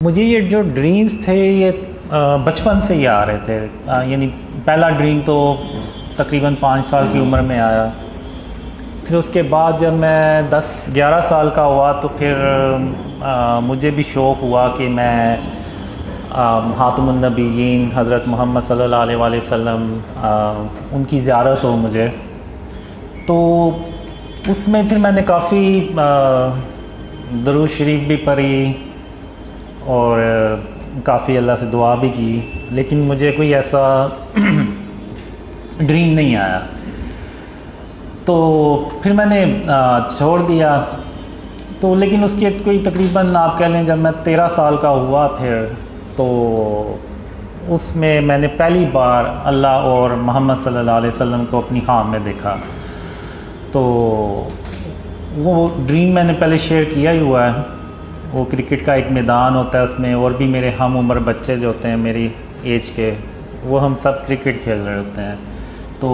मुझे ये जो ड्रीम्स थे ये बचपन से ही आ रहे थे। यानी पहला ड्रीम तो तकरीबन 5 साल की उम्र में आया। फिर उसके बाद जब मैं 10-11 साल का हुआ तो फिर मुझे भी शौक़ हुआ कि मैं हातिमुन नबीयीन हज़रत मोहम्मद सल्लल्लाहु अलैहि वसल्लम उनकी ज़ियारत हो मुझे। तो उसमें फिर मैंने काफ़ी दरूद शरीफ भी पढ़ी और काफ़ी अल्लाह से दुआ भी की, लेकिन मुझे कोई ऐसा ड्रीम नहीं आया। तो फिर मैंने छोड़ दिया। तो लेकिन उसके कोई तकरीबन आप कह लें जब मैं 13 साल का हुआ फिर तो उसमें मैंने पहली बार अल्लाह और मोहम्मद सल्लल्लाहु अलैहि वसल्लम को अपनी ख्वाब में देखा। तो वो ड्रीम मैंने पहले शेयर किया ही हुआ है। वो क्रिकेट का एक मैदान होता है, उसमें और भी मेरे हम उम्र बच्चे जो होते हैं मेरी एज के, वो हम सब क्रिकेट खेल रहे होते हैं। तो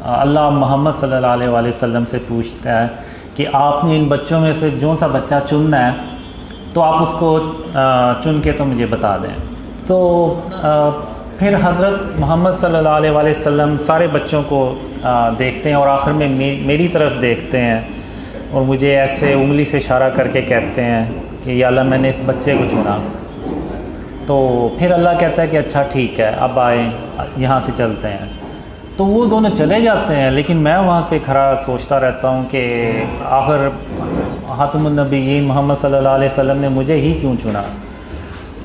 अल्लाह मोहम्मद सल्लल्लाहु अलैहि वसल्लम से पूछता है कि आपने इन बच्चों में से जो सा बच्चा चुनना है तो आप उसको चुन के तो मुझे बता दें। तो फिर हज़रत मोहम्मद सल्लल्लाहु अलैहि वसल्लम सारे बच्चों को देखते हैं और आखिर में मेरी तरफ देखते हैं और मुझे ऐसे उंगली से इशारा करके कहते हैं कि या अल्लाह मैंने इस बच्चे को चुना। तो फिर अल्लाह कहता है कि अच्छा ठीक है, अब आए यहाँ से चलते हैं। तो वो दोनों चले जाते हैं, लेकिन मैं वहाँ पे खड़ा सोचता रहता हूँ कि आखिर हातिमुन नबीयीन मोहम्मद सल्लल्लाहु अलैहि वसल्लम ने मुझे ही क्यों चुना।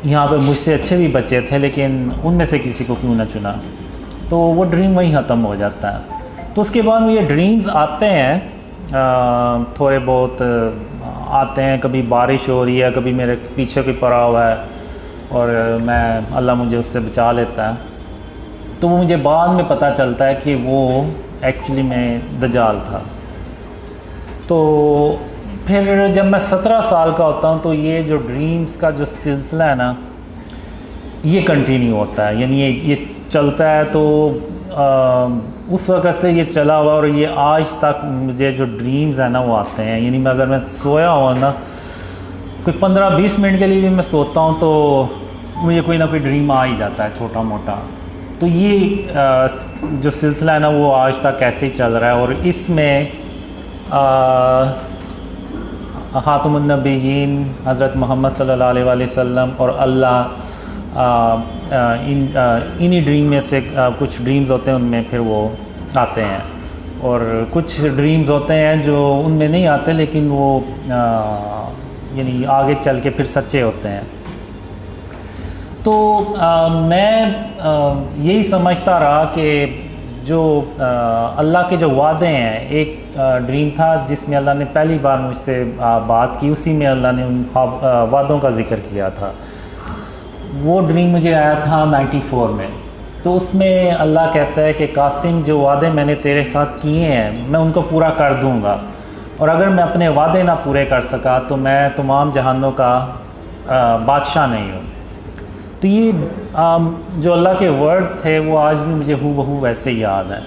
यहाँ पे मुझसे अच्छे भी बच्चे थे, लेकिन उनमें से किसी को क्यों ना चुना। तो वो ड्रीम वहीं ख़त्म हो जाता है। तो उसके बाद ये ड्रीम्स आते हैं, थोड़े बहुत आते हैं। कभी बारिश हो रही है, कभी मेरे पीछे कोई पड़ा हुआ है और मैं अल्लाह मुझे उससे बचा लेता है। तो वो मुझे बाद में पता चलता है कि वो एक्चुअली में दज्जाल था। तो फिर जब मैं 17 साल का होता हूँ तो ये जो ड्रीम्स का जो सिलसिला है ना, ये कंटिन्यू होता है। यानी ये चलता है। तो उस वक़्त से ये चला हुआ और ये आज तक मुझे जो ड्रीम्स है ना वो आते हैं। यानी मैं अगर मैं सोया हुआ ना, कोई 15-20 मिनट के लिए भी मैं सोता हूँ तो मुझे कोई ना कोई ड्रीम आ ही जाता है छोटा मोटा। तो ये जो सिलसिला है ना वो आज तक ऐसे ही चल रहा है। और इसमें खातमुन नबीयीन हज़रत मोहम्मद सल्लल्लाहु अलैहि वसल्लम और अल्लाह इन्हीं ड्रीम में से कुछ ड्रीम्स होते हैं, उनमें फिर वो आते हैं। और कुछ ड्रीम्स होते हैं जो उनमें नहीं आते, लेकिन वो यानी आगे चल के फिर सच्चे होते हैं। तो मैं यही समझता रहा कि जो अल्लाह के जो वादे हैं, एक ड्रीम था जिसमें अल्लाह ने पहली बार मुझसे बात की, उसी में अल्लाह ने उन वादों का ज़िक्र किया था। वो ड्रीम मुझे आया था 94 में। तो उसमें अल्लाह कहता है कि कासिम, जो वादे मैंने तेरे साथ किए हैं मैं उनको पूरा कर दूंगा, और अगर मैं अपने वादे ना पूरे कर सका तो मैं तमाम जहानों का बादशाह नहीं हूँ। तो ये जो अल्लाह के वर्ड थे वो आज भी मुझे हूबहू वैसे ही याद है।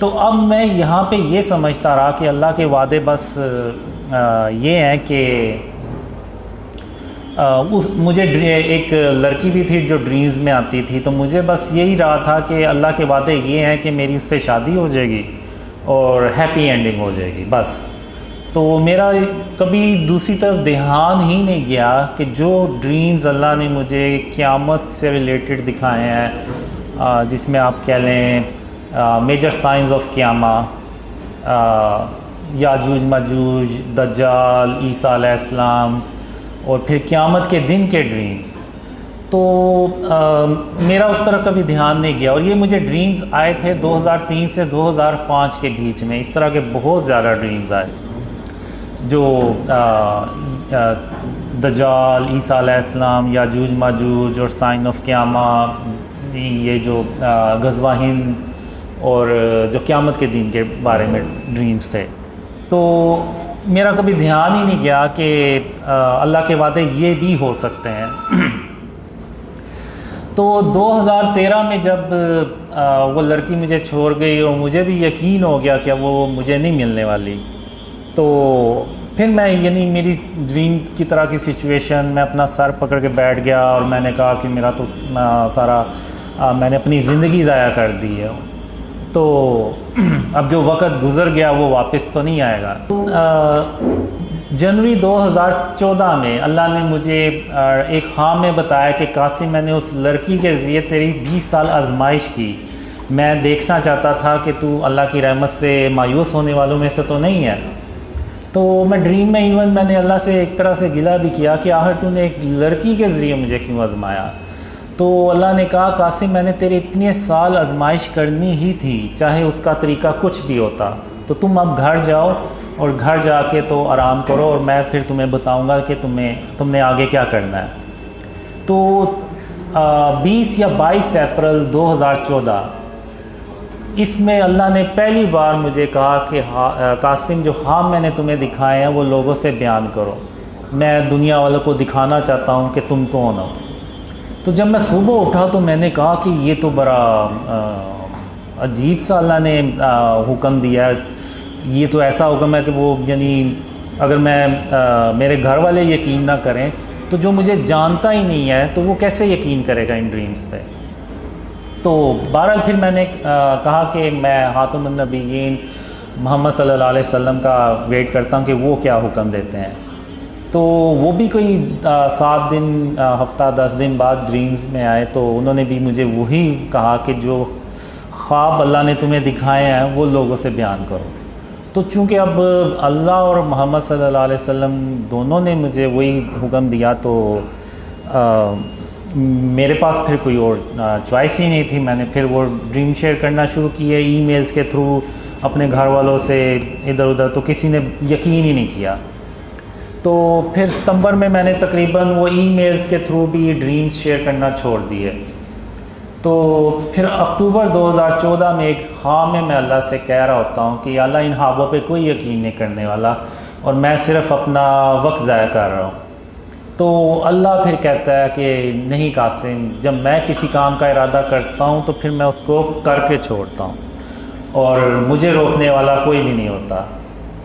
तो अब मैं यहाँ पे ये समझता रहा कि अल्लाह के वादे बस ये हैं कि मुझे एक लड़की भी थी जो ड्रीम्स में आती थी। तो मुझे बस यही रहा था कि अल्लाह के वादे ये हैं कि मेरी उससे शादी हो जाएगी और हैप्पी एंडिंग हो जाएगी बस। तो मेरा कभी दूसरी तरफ ध्यान ही नहीं गया कि जो ड्रीम्स अल्लाह ने मुझे क़यामत से रिलेटेड दिखाए हैं, जिसमें आप कह लें major science of क़यामा, Yajuj Majuj, दज्जाल, ईसा अलैहिस्सलाम और फिर क़यामत के दिन के ड्रीम्स। तो मेरा उस तरह कभी ध्यान नहीं गया। और ये मुझे ड्रीम्स आए थे 2003 से 2005 के बीच में। इस तरह के बहुत ज़्यादा ड्रीम्स आए जो दज्जाल, ईसा अलैहिस्सलाम, याजूज माजूज और साइन ऑफ क़यामा, ये जो ग़ज़वा हिंद और जो क़यामत के दिन के बारे में ड्रीम्स थे। तो मेरा कभी ध्यान ही नहीं गया कि अल्लाह के वादे ये भी हो सकते हैं। तो 2013 में जब वो लड़की मुझे छोड़ गई और मुझे भी यकीन हो गया कि वो मुझे नहीं मिलने वाली, तो फिर मैं यानी मेरी ड्रीम की तरह की सिचुएशन, मैं अपना सर पकड़ के बैठ गया और मैंने कहा कि मेरा तो सारा मैंने अपनी ज़िंदगी ज़ाया कर दी है, तो अब जो वक़्त गुज़र गया वो वापस तो नहीं आएगा। जनवरी 2014 में अल्लाह ने मुझे एक ख्वाब में बताया कि कासिम, मैंने उस लड़की के ज़रिए तेरी 20 साल आजमाइश की। मैं देखना चाहता था कि तू अल्लाह की रहमत से मायूस होने वालों में से तो नहीं है। तो मैं ड्रीम में इवन मैंने अल्लाह से एक तरह से गिला भी किया कि आखिर तूने एक लड़की के ज़रिए मुझे क्यों आजमाया। तो अल्लाह ने कहा, कासिम, मैंने तेरे इतने साल आजमाइश करनी ही थी, चाहे उसका तरीका कुछ भी होता। तो तुम अब घर जाओ और घर जाके तो आराम करो और मैं फिर तुम्हें बताऊंगा कि तुमने आगे क्या करना है। तो 20 या 22 अप्रैल 2014 इसमें अल्लाह ने पहली बार मुझे कहा कि कासिम, जो ख्वाब मैंने तुम्हें दिखाए हैं वो लोगों से बयान करो। मैं दुनिया वालों को दिखाना चाहता हूँ कि तुम कौन हो। तो जब मैं सुबह उठा तो मैंने कहा कि ये तो बड़ा अजीब सा अल्लाह ने हुक्म दिया है। ये तो ऐसा हुक्म है कि वो यानी अगर मैं मेरे घर वाले यकीन ना करें तो जो मुझे जानता ही नहीं है तो वो कैसे यकीन करेगा इन ड्रीम्स पे। तो बहरहाल फिर मैंने कहा कि मैं खातमुन नबीयीन मोहम्मद सल्लल्लाहु अलैहि वसल्लम का वेट करता हूँ कि वो क्या हुक्म देते हैं। तो वो भी कोई 7 दिन हफ्ता 10 दिन बाद ड्रीम्स में आए, तो उन्होंने भी मुझे वही कहा कि जो ख्वाब अल्लाह ने तुम्हें दिखाए हैं वो लोगों से बयान करो। तो चूँकि अब अल्लाह और मोहम्मद सल्लल्लाहु अलैहि वसल्लम दोनों ने मुझे वही हुक्म दिया, तो मेरे पास फिर कोई और चॉइस ही नहीं थी। मैंने फिर वो ड्रीम शेयर करना शुरू किए ईमेल्स के थ्रू अपने घर वालों से इधर उधर, तो किसी ने यकीन ही नहीं किया। तो फिर सितंबर में मैंने तकरीबन वो ईमेल्स के थ्रू भी ड्रीम्स शेयर करना छोड़ दिए। तो फिर अक्टूबर 2014 में एक ख्वाब में मैं अल्लाह से कह रहा होता हूँ कि अल्लाह, इन ख्वाबों पे कोई यकीन नहीं करने वाला और मैं सिर्फ़ अपना वक्त ज़ाया कर रहा हूँ। तो अल्लाह फिर कहता है कि नहीं कासिम, जब मैं किसी काम का इरादा करता हूँ तो फिर मैं उसको करके छोड़ता हूँ और मुझे रोकने वाला कोई भी नहीं होता।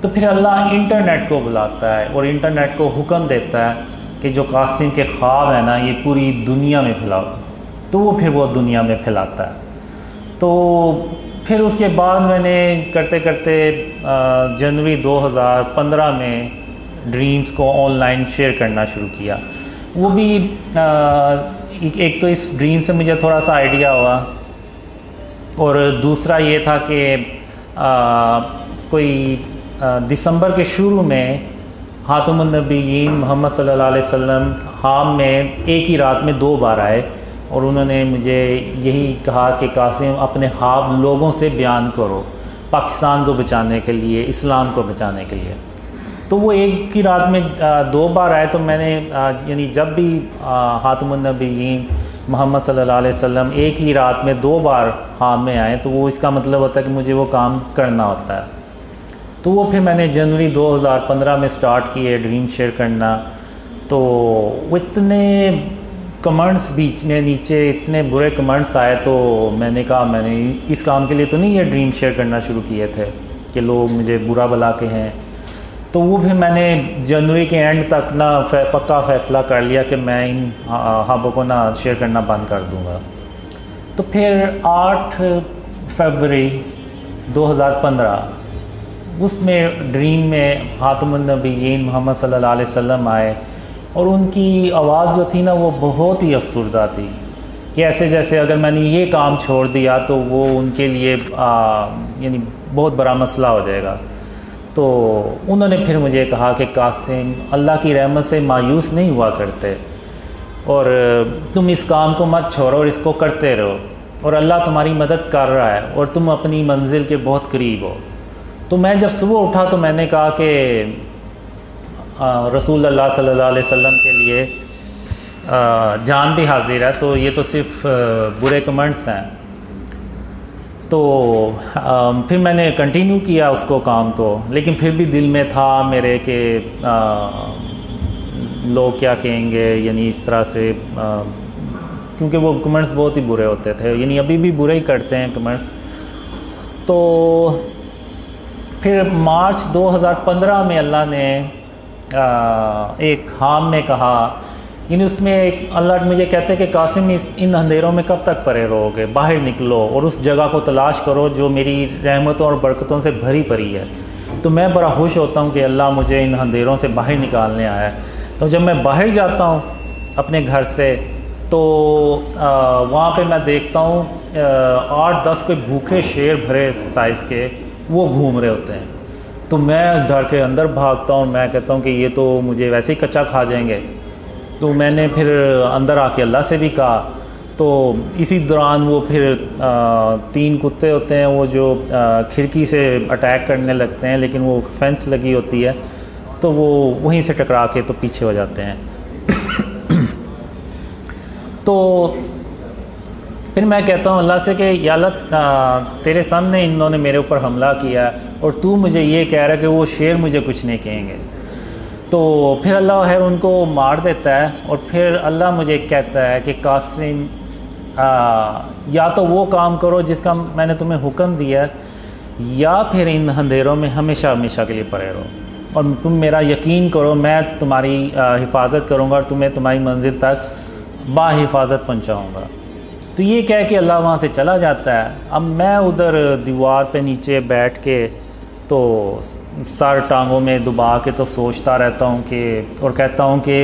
तो फिर अल्लाह इंटरनेट को बुलाता है और इंटरनेट को हुक्म देता है कि जो कासिम के ख्वाब है ना, ये पूरी दुनिया में फैलाओ। तो वो फिर वो दुनिया में फैलाता है। तो फिर उसके बाद मैंने करते करते जनवरी 2015 में ड्रीम्स को ऑनलाइन शेयर करना शुरू किया। वो भी एक तो इस ड्रीम से मुझे थोड़ा सा आइडिया हुआ और दूसरा ये था कि कोई दिसंबर के शुरू में खातमुन नबीयीन मोहम्मद सल्लल्लाहु अलैहि वसल्लम ख्वाब में एक ही रात में 2 बार आए और उन्होंने मुझे यही कहा कि कासिम, अपने ख्वाब लोगों से बयान करो, पाकिस्तान को बचाने के लिए, इस्लाम को बचाने के लिए। तो वो एक ही रात में 2 बार आए। तो मैंने यानी जब भी खातमुन नबीयीन मोहम्मद सल्लल्लाहु अलैहि वसल्लम एक ही रात में 2 बार ख्वाब में आए तो वो इसका मतलब होता है कि मुझे वो काम करना होता है। तो वो फिर मैंने जनवरी 2015 में स्टार्ट किए ड्रीम शेयर करना। तो इतने कमेंट्स बीच में नीचे इतने बुरे कमेंट्स आए, तो मैंने कहा मैंने इस काम के लिए तो नहीं ये ख्वाब शेयर करना शुरू किए थे कि लोग मुझे बुरा भला के हैं। तो वो फिर मैंने जनवरी के एंड तक ना पक्का फ़ैसला कर लिया कि मैं इन ख्वाबों को ना शेयर करना बंद कर दूँगा। तो फिर 8 फरवरी 2015 उसमें ड्रीम में खातमुन नबीयीन मोहम्मद सल्लल्लाहु अलैहि वसल्लम आए और उनकी आवाज़ जो थी ना वो बहुत ही अफसरदा थी कि ऐसे जैसे अगर मैंने ये काम छोड़ दिया तो वो उनके लिए यानी बहुत बड़ा मसला हो जाएगा। तो उन्होंने फिर मुझे कहा कि कासिम, अल्लाह की रहमत से मायूस नहीं हुआ करते और तुम इस काम को मत छोड़ो और इसको करते रहो और अल्लाह तुम्हारी मदद कर रहा है और तुम अपनी मंजिल के बहुत करीब हो। तो मैं जब सुबह उठा तो मैंने कहा कि रसूल अल्लाह सल्लल्लाहु अलैहि वसल्लम के लिए जान भी हाजिर है, तो ये तो सिर्फ बुरे कमेंट्स हैं। तो फिर मैंने कंटिन्यू किया उसको काम को, लेकिन फिर भी दिल में था मेरे कि लोग क्या कहेंगे, यानी इस तरह से क्योंकि वो कमेंट्स बहुत ही बुरे होते थे, यानी अभी भी बुरे ही करते हैं कमेंट्स। तो फिर मार्च 2015 में अल्लाह ने एक खाम में कहा, यानी उसमें एक अल्लाह मुझे कहते हैं कि कासिम इन अंधेरों में कब तक पड़े रहोगे, बाहर निकलो और उस जगह को तलाश करो जो मेरी रहमतों और बरकतों से भरी पड़ी है। तो मैं बड़ा खुश होता हूँ कि अल्लाह मुझे इन अंधेरों से बाहर निकालने आया है। तो जब मैं बाहर जाता हूँ अपने घर से तो वहाँ पे मैं देखता हूँ 8-10 कोई भूखे शेर भरे साइज़ के वो घूम रहे होते हैं। तो मैं डर के अंदर भागता हूँ, मैं कहता हूँ कि ये तो मुझे वैसे ही कच्चा खा जाएंगे। तो मैंने फिर अंदर आके अल्लाह से भी कहा। तो इसी दौरान वो फिर 3 कुत्ते होते हैं वो जो खिड़की से अटैक करने लगते हैं, लेकिन वो फेंस लगी होती है तो वो वहीं से टकरा के तो पीछे हो जाते हैं। तो फिर मैं कहता हूँ अल्लाह से कि या अल्लाह तेरे सामने इन्होंने मेरे ऊपर हमला किया और तू मुझे ये कह रहा है कि वो शेर मुझे कुछ नहीं कहेंगे। तो फिर अल्लाह खैर उनको मार देता है और फिर अल्लाह मुझे कहता है कि कासिम या तो वो काम करो जिसका मैंने तुम्हें हुक्म दिया है या फिर इन अंधेरों में हमेशा हमेशा के लिए पड़े रहो और तुम मेरा यकीन करो मैं तुम्हारी हिफाजत करूँगा और तुम्हें तुम्हारी मंजिल तक बाहिफाजत पहुँचाऊँगा। तो ये कह के अल्लाह वहाँ से चला जाता है। अब मैं उधर दीवार पे नीचे बैठ के तो सर टांगों में दबा के तो सोचता रहता हूँ कि और कहता हूँ कि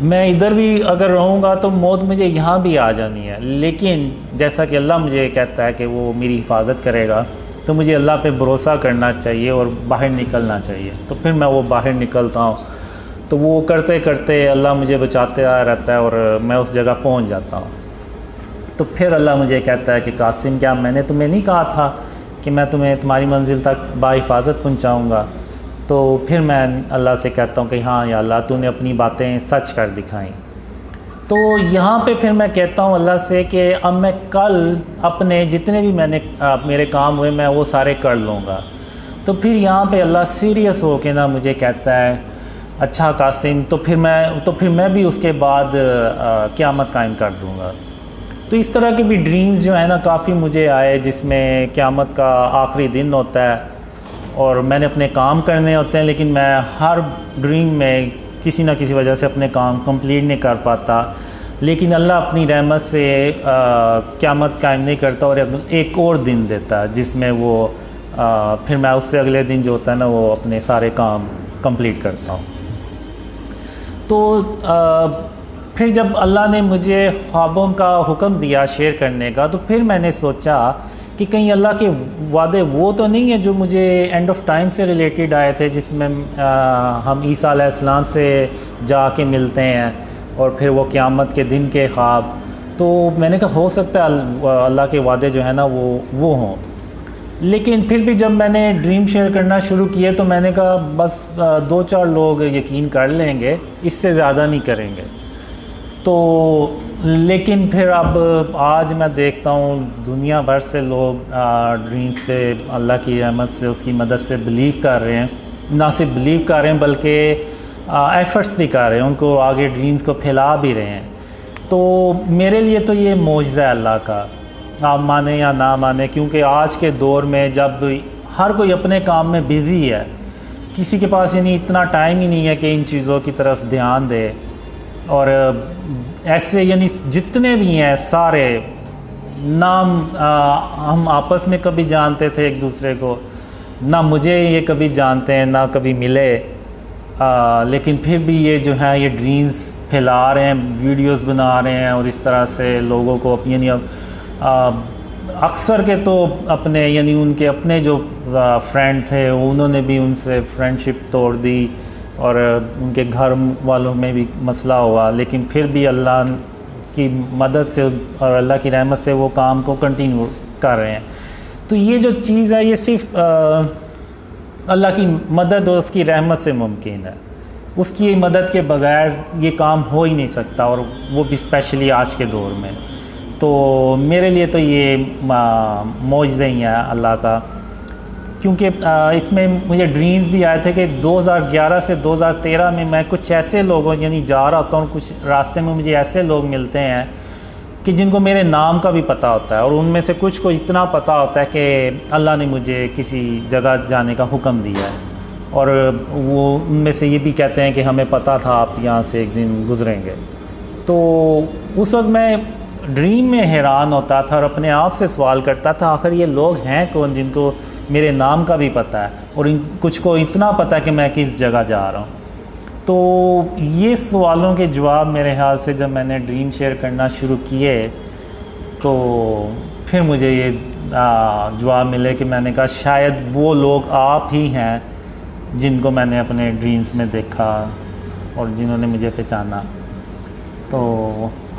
मैं इधर भी अगर रहूँगा तो मौत मुझे यहाँ भी आ जानी है, लेकिन जैसा कि अल्लाह मुझे कहता है कि वो मेरी हिफाजत करेगा तो मुझे अल्लाह पे भरोसा करना चाहिए और बाहर निकलना चाहिए। तो फिर मैं वो बाहर निकलता हूँ तो वो करते करते अल्लाह मुझे बचाते रहता है और मैं उस जगह पहुँच जाता हूँ। तो फिर अल्लाह मुझे कहता है कि कासिम क्या मैंने तुम्हें नहीं कहा था कि मैं तुम्हें तुम्हारी मंजिल तक बाहिफाजत पहुँचाऊँगा। तो फिर मैं अल्लाह से कहता हूँ कि हाँ या अल्लाह तूने अपनी बातें सच कर दिखाई। तो यहाँ पे फिर मैं कहता हूँ अल्लाह से कि अब मैं कल अपने जितने भी मेरे काम हुए मैं वो सारे कर लूँगा। तो फिर यहाँ पे अल्लाह सीरियस हो के ना मुझे कहता है अच्छा कासिम तो फिर मैं भी उसके बाद क़यामत कायम कर दूँगा। तो इस तरह के भी ड्रीम्स जो है ना काफ़ी मुझे आए जिसमें क़यामत का आखिरी दिन होता है और मैंने अपने काम करने होते हैं, लेकिन मैं हर ड्रीम में किसी ना किसी वजह से अपने काम कंप्लीट नहीं कर पाता। लेकिन अल्लाह अपनी रहमत से क़यामत कायम नहीं करता और एक और दिन देता है जिसमें वो फिर मैं उससे अगले दिन जो होता है ना वो अपने सारे काम कंप्लीट करता हूँ। तो फिर जब अल्लाह ने मुझे ख्वाबों का हुक्म दिया शेयर करने का तो फिर मैंने सोचा कि कहीं अल्लाह के वादे वो तो नहीं है जो मुझे एंड ऑफ टाइम से रिलेटेड आए थे जिसमें हम ईसा अलैहिस्सलाम से जाके मिलते हैं और फिर वो क़यामत के दिन के ख्वाब। तो मैंने कहा हो सकता है अल्लाह के वादे जो है ना वो हों। लेकिन फिर भी जब मैंने ड्रीम शेयर करना शुरू किए तो मैंने कहा बस 2-4 लोग यकीन कर लेंगे, इससे ज़्यादा नहीं करेंगे। तो लेकिन फिर अब आज मैं देखता हूँ दुनिया भर से लोग ड्रीम्स पे अल्लाह की रहमत से उसकी मदद से बिलीव कर रहे हैं, ना सिर्फ बिलीव कर रहे हैं बल्कि एफ़र्ट्स भी कर रहे हैं, उनको आगे ड्रीम्स को फैला भी रहे हैं। तो मेरे लिए तो ये मौजज़ा है अल्लाह का, आप माने या ना माने, क्योंकि आज के दौर में जब हर कोई अपने काम में बिज़ी है, किसी के पास यानी इतना टाइम ही नहीं है कि इन चीज़ों की तरफ ध्यान दे। और ऐसे यानी जितने भी हैं सारे नाम हम आपस में कभी जानते थे एक दूसरे को, ना मुझे ये कभी जानते हैं ना कभी मिले, लेकिन फिर भी ये जो है ये ड्रीम्स फैला रहे हैं, वीडियोस बना रहे हैं और इस तरह से लोगों को यानी अक्सर के तो अपने यानी उनके अपने जो फ्रेंड थे उन्होंने भी उनसे फ्रेंडशिप तोड़ दी और उनके घर वालों में भी मसला हुआ, लेकिन फिर भी अल्लाह की मदद से और अल्लाह की रहमत से वो काम को कंटिन्यू कर रहे हैं। तो ये जो चीज़ है ये सिर्फ अल्लाह की मदद और उसकी रहमत से मुमकिन है, उसकी मदद के बगैर ये काम हो ही नहीं सकता, और वो भी स्पेशली आज के दौर में। तो मेरे लिए तो ये मौजज़ा ही है अल्लाह का, क्योंकि इसमें मुझे ड्रीम्स भी आए थे कि 2011 से 2013 में मैं कुछ ऐसे लोगों यानी जा रहा होता हूँ, कुछ रास्ते में मुझे ऐसे लोग मिलते हैं कि जिनको मेरे नाम का भी पता होता है, और उनमें से कुछ को इतना पता होता है कि अल्लाह ने मुझे किसी जगह जाने का हुक्म दिया है। और वो उनमें से ये भी कहते हैं कि हमें पता था आप यहाँ से एक दिन गुज़रेंगे। तो उस वक्त मैं ड्रीम में हैरान होता था और अपने आप से सवाल करता था आखिर ये लोग हैं कौन जिनको मेरे नाम का भी पता है और कुछ को इतना पता है कि मैं किस जगह जा रहा हूँ। तो ये सवालों के जवाब मेरे ख्याल से जब मैंने ड्रीम शेयर करना शुरू किए तो फिर मुझे ये जवाब मिले कि मैंने कहा शायद वो लोग आप ही हैं जिनको मैंने अपने ड्रीम्स में देखा और जिन्होंने मुझे पहचाना। तो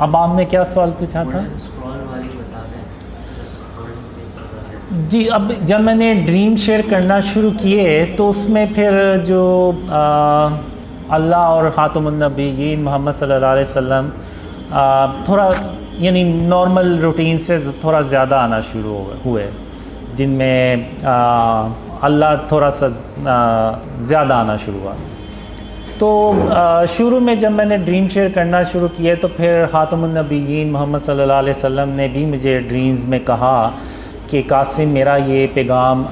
अब आपने क्या सवाल पूछा था? जी, अब जब मैंने ड्रीम शेयर करना शुरू किए तो उसमें फिर जो अल्लाह और ख़ातमुन नबीयीन मोहम्मद सल्लल्लाहु अलैहि वसल्लम थोड़ा यानी नॉर्मल रूटीन से थोड़ा ज़्यादा आना शुरू हुए, जिनमें अल्लाह थोड़ा सा ज़्यादा आना शुरू हुआ। तो शुरू में जब मैंने ड्रीम शेयर करना शुरू किए तो फिर ख़ातमुन नबीयीन मोहम्मद सल्लल्लाहु अलैहि वसल्लम ने भी मुझे ड्रीम्स में कहा कि कासिम मेरा ये पैगाम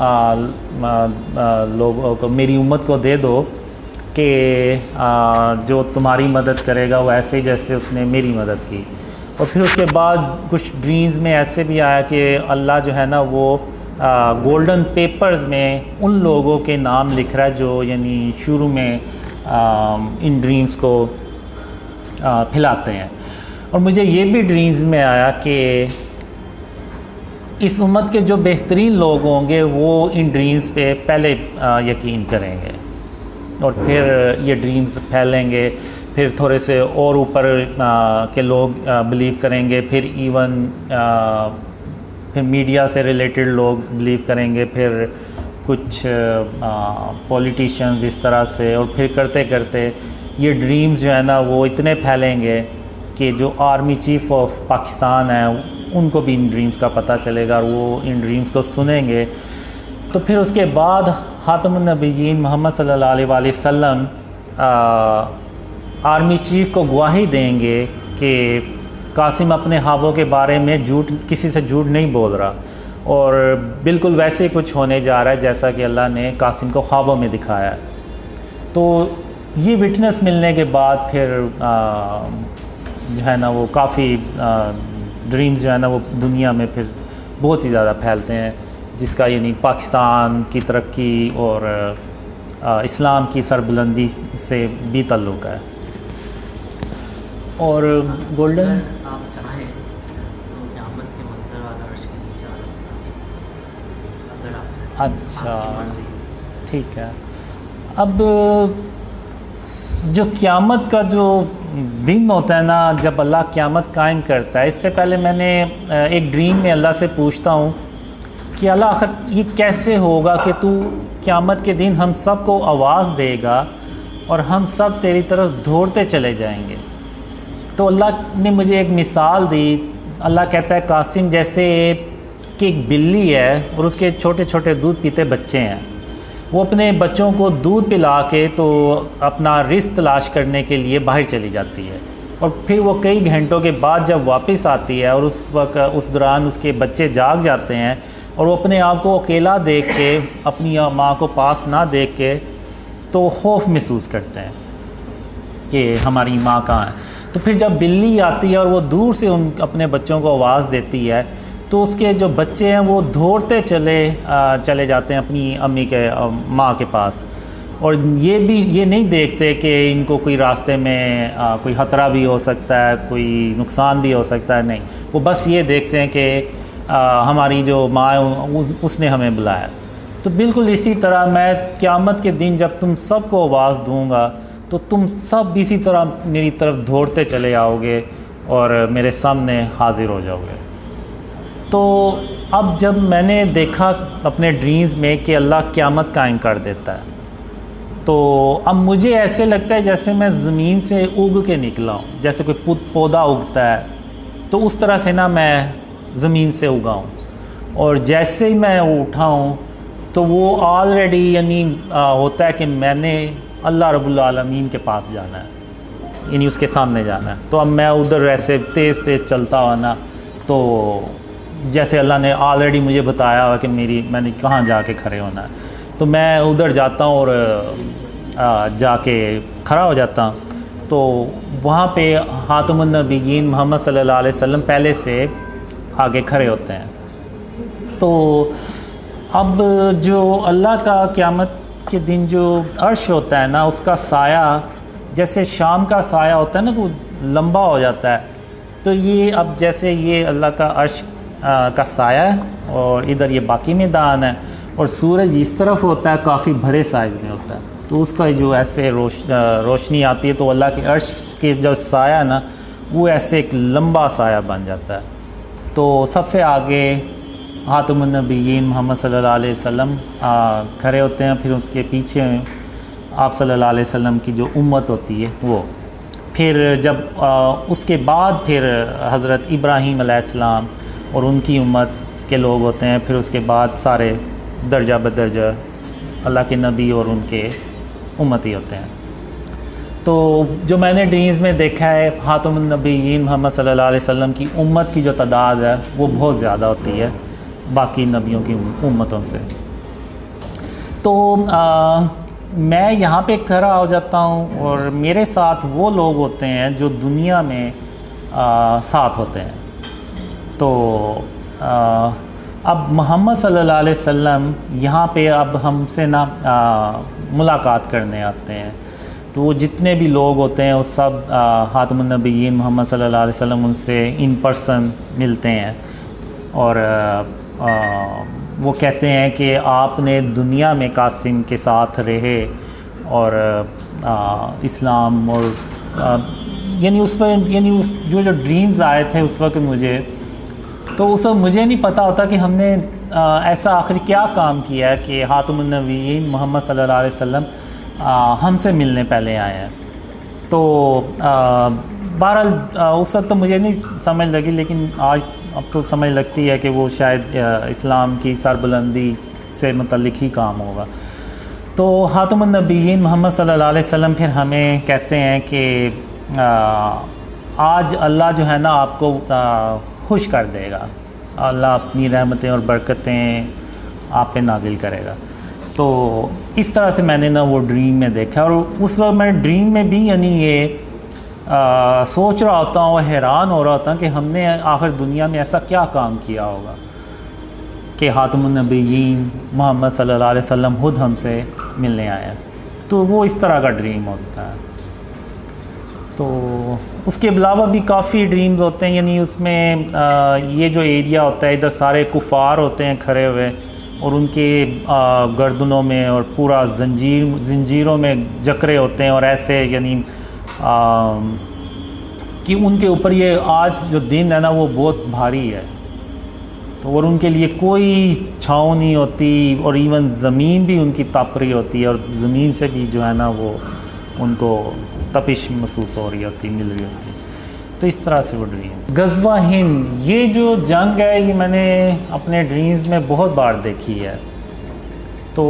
लोगों को, मेरी उम्मत को दे दो कि जो तुम्हारी मदद करेगा वो ऐसे ही जैसे उसने मेरी मदद की। और फिर उसके बाद कुछ ड्रीम्स में ऐसे भी आया कि अल्लाह जो है ना वो गोल्डन पेपर्स में उन लोगों के नाम लिख रहा है जो यानी शुरू में इन ड्रीम्स को फैलाते हैं। और मुझे ये भी ड्रीम्स में आया कि इस उम्मत के जो बेहतरीन लोग होंगे वो इन ड्रीम्स पे पहले यकीन करेंगे और फिर ये ड्रीम्स फैलेंगे, फिर थोड़े से और ऊपर के लोग बिलीव करेंगे, फिर इवन फिर मीडिया से रिलेटेड लोग बिलीव करेंगे, फिर कुछ पॉलिटिशियंस इस तरह से, और फिर करते करते ये ड्रीम्स जो है ना वो इतने फैलेंगे कि जो आर्मी चीफ़ ऑफ पाकिस्तान है उनको भी इन ड्रीम्स का पता चलेगा और वो इन ड्रीम्स को सुनेंगे। तो फिर उसके बाद ख़ातमुन नबीयीन मोहम्मद सल्लल्लाहु अलैहि वसल्लम आर्मी चीफ़ को गवाही देंगे कि कासिम अपने ख्वाबों के बारे में किसी से झूठ नहीं बोल रहा और बिल्कुल वैसे कुछ होने जा रहा है जैसा कि अल्लाह ने कासिम को ख्वाबों में दिखाया। तो ये विटनेस मिलने के बाद फिर जो है ना वो काफ़ी ड्रीम्स जो है ना वो दुनिया में फिर बहुत ही ज़्यादा फैलते हैं, जिसका यानी पाकिस्तान की तरक्की और इस्लाम की सरबुलंदी से भी ताल्लुक़ है। और गोल्डन आप चाहें तो क़यामत के मंजर वाला अर्श के नीचे आ अगर आप चाहें। अच्छा ठीक है। अब जो क़यामत का जो दिन होता है ना, जब अल्लाह क़यामत कायम करता है, इससे पहले मैंने एक ड्रीम में अल्लाह से पूछता हूँ कि अल्लाह आखिर ये कैसे होगा कि तू क़यामत के दिन हम सब को आवाज़ देगा और हम सब तेरी तरफ दौड़ते चले जाएंगे। तो अल्लाह ने मुझे एक मिसाल दी। अल्लाह कहता है कासिम जैसे कि एक बिल्ली है और उसके छोटे छोटे दूध पीते बच्चे हैं, वो अपने बच्चों को दूध पिला के तो अपना रिस्क तलाश करने के लिए बाहर चली जाती है और फिर वो कई घंटों के बाद जब वापस आती है और उस वक्त उस दौरान उसके बच्चे जाग जाते हैं और वो अपने आप को अकेला देख के, अपनी माँ को पास ना देख के तो खौफ महसूस करते हैं कि हमारी माँ कहाँ है। तो फिर जब बिल्ली आती है और वो दूर से उन अपने बच्चों को आवाज़ देती है तो उसके जो बच्चे हैं वो दौड़ते चले जाते हैं अपनी अम्मी के माँ के पास, और ये नहीं देखते कि इनको कोई रास्ते में कोई ख़तरा भी हो सकता है, कोई नुकसान भी हो सकता है। नहीं, वो बस ये देखते हैं कि हमारी जो माँ है उसने हमें बुलाया। तो बिल्कुल इसी तरह मैं क़यामत के दिन जब तुम सबको आवाज़ दूँगा तो तुम सब इसी तरह मेरी तरफ दौड़ते चले आओगे और मेरे सामने हाज़िर हो जाओगे। तो अब जब मैंने देखा अपने ड्रीम्स में कि अल्लाह क़यामत कायम कर देता है, तो अब मुझे ऐसे लगता है जैसे मैं ज़मीन से उग के निकला हूँ, जैसे कोई पौधा उगता है तो उस तरह से ना मैं ज़मीन से उगा हूँ। और जैसे ही मैं उठा हूँ तो वो ऑलरेडी यानी होता है कि मैंने अल्लाह रब्बुल आलमीन के पास जाना है, यानी उसके सामने जाना है। तो अब मैं उधर ऐसे तेज़ चलता हुआ ना, तो जैसे अल्लाह ने ऑलरेडी मुझे बताया हुआ कि मैंने कहाँ जाके खड़े होना है। तो मैं उधर जाता हूँ और जाके खड़ा हो जाता हूँ, तो वहाँ पे खातमुन नबीयीन मोहम्मद सल्लल्लाहु अलैहि वसल्लम पहले से आगे खड़े होते हैं। तो अब जो अल्लाह का क़यामत के दिन जो अर्श होता है ना, उसका साया जैसे शाम का साया होता है ना, तो लंबा हो जाता है। तो ये अब जैसे ये अल्लाह का अर्श का साया है और इधर ये बाकी मैदान है, और सूरज इस तरफ होता है, काफ़ी बड़े साइज़ में होता है। तो उसका जो ऐसे रोशनी आती है, तो अल्लाह के अर्श के जो साया ना, वो ऐसे एक लंबा साया बन जाता है। तो सबसे आगे खातमुन नबीयीन मोहम्मद सल्लल्लाहु अलैहि वसल्लम खड़े होते हैं, फिर उसके पीछे आप सल्लल्लाहु अलैहि वसल्लम की जो उम्मत होती है वो, फिर जब उसके बाद फिर हज़रत इब्राहीम अलैहिस्सलाम और उनकी उम्मत के लोग होते हैं, फिर उसके बाद सारे दर्जा बदर्जा अल्लाह के नबी और उनके उम्मती होते हैं। तो जो मैंने ड्रीम्स में देखा है, खातमुन नबीयीन मोहम्मद सल्लल्लाहु अलैहि वसल्लम की उम्मत की जो तादाद है वो बहुत ज़्यादा होती है बाकी नबियों की उम्मतों से। तो मैं यहाँ पे खड़ा हो जाता हूँ और मेरे साथ वो लोग होते हैं जो दुनिया में साथ होते हैं। तो अब मोहम्मद सल्लल्लाहु अलैहि वसल्लम यहाँ पे अब हमसे ना मुलाकात करने आते हैं। तो वो जितने भी लोग होते हैं वो सब खातमुन नबीयीन मोहम्मद सल्लल्लाहु अलैहि वसल्लम उनसे इन पर्सन मिलते हैं, और वो कहते हैं कि आपने दुनिया में कासिम के साथ रहे और इस्लाम और यानी उस जो ड्रीम्स आए थे उस वक्त मुझे, तो उस वक्त मुझे नहीं पता होता कि हमने ऐसा आखिर क्या काम किया है कि खातमुन नबीयीन मोहम्मद सल्लल्लाहु अलैहि वसल्लम हमसे मिलने पहले आए हैं। तो बहरहाल उस वक्त तो मुझे नहीं समझ लगी, लेकिन आज अब तो समझ लगती है कि वो शायद इस्लाम की सरबुलंदी से मुतल्लिक ही काम होगा। तो खातमुन नबीयीन मोहम्मद सल्लल्लाहु अलैहि वसल्लम फिर हमें कहते हैं कि आज अल्लाह जो है ना आपको खुश कर देगा, अल्लाह अपनी रहमतें और बरकतें आप पे नाजिल करेगा। तो इस तरह से मैंने ना वो ड्रीम में देखा, और उस वक्त मैं ड्रीम में भी यानी ये सोच रहा होता हूँ, हैरान हो रहा होता कि हमने आखिर दुनिया में ऐसा क्या काम किया होगा कि खातमुन नबीयीन मोहम्मद सल्लल्लाहु अलैहि वसल्लम खुद हमसे मिलने आए। तो वो इस तरह का ड्रीम होता है। तो उसके अलावा भी काफ़ी ड्रीम्स होते हैं, यानी उसमें ये जो एरिया होता है, इधर सारे कुफ़ार होते हैं खड़े हुए, और उनके गर्दनों में और पूरा जंजीरों में जकरे होते हैं, और ऐसे यानी कि उनके ऊपर ये आज जो दिन है ना वो बहुत भारी है। तो और उनके लिए कोई छाँव नहीं होती, और इवन ज़मीन भी उनकी तप रही होती है, और ज़मीन से भी जो है ना वो उनको तपिश महसूस हो रही होती, मिल रही होती। तो इस तरह से वो ड्रीम। गज़वा हिंद, ये जो जंग है ये मैंने अपने ड्रीम्स में बहुत बार देखी है। तो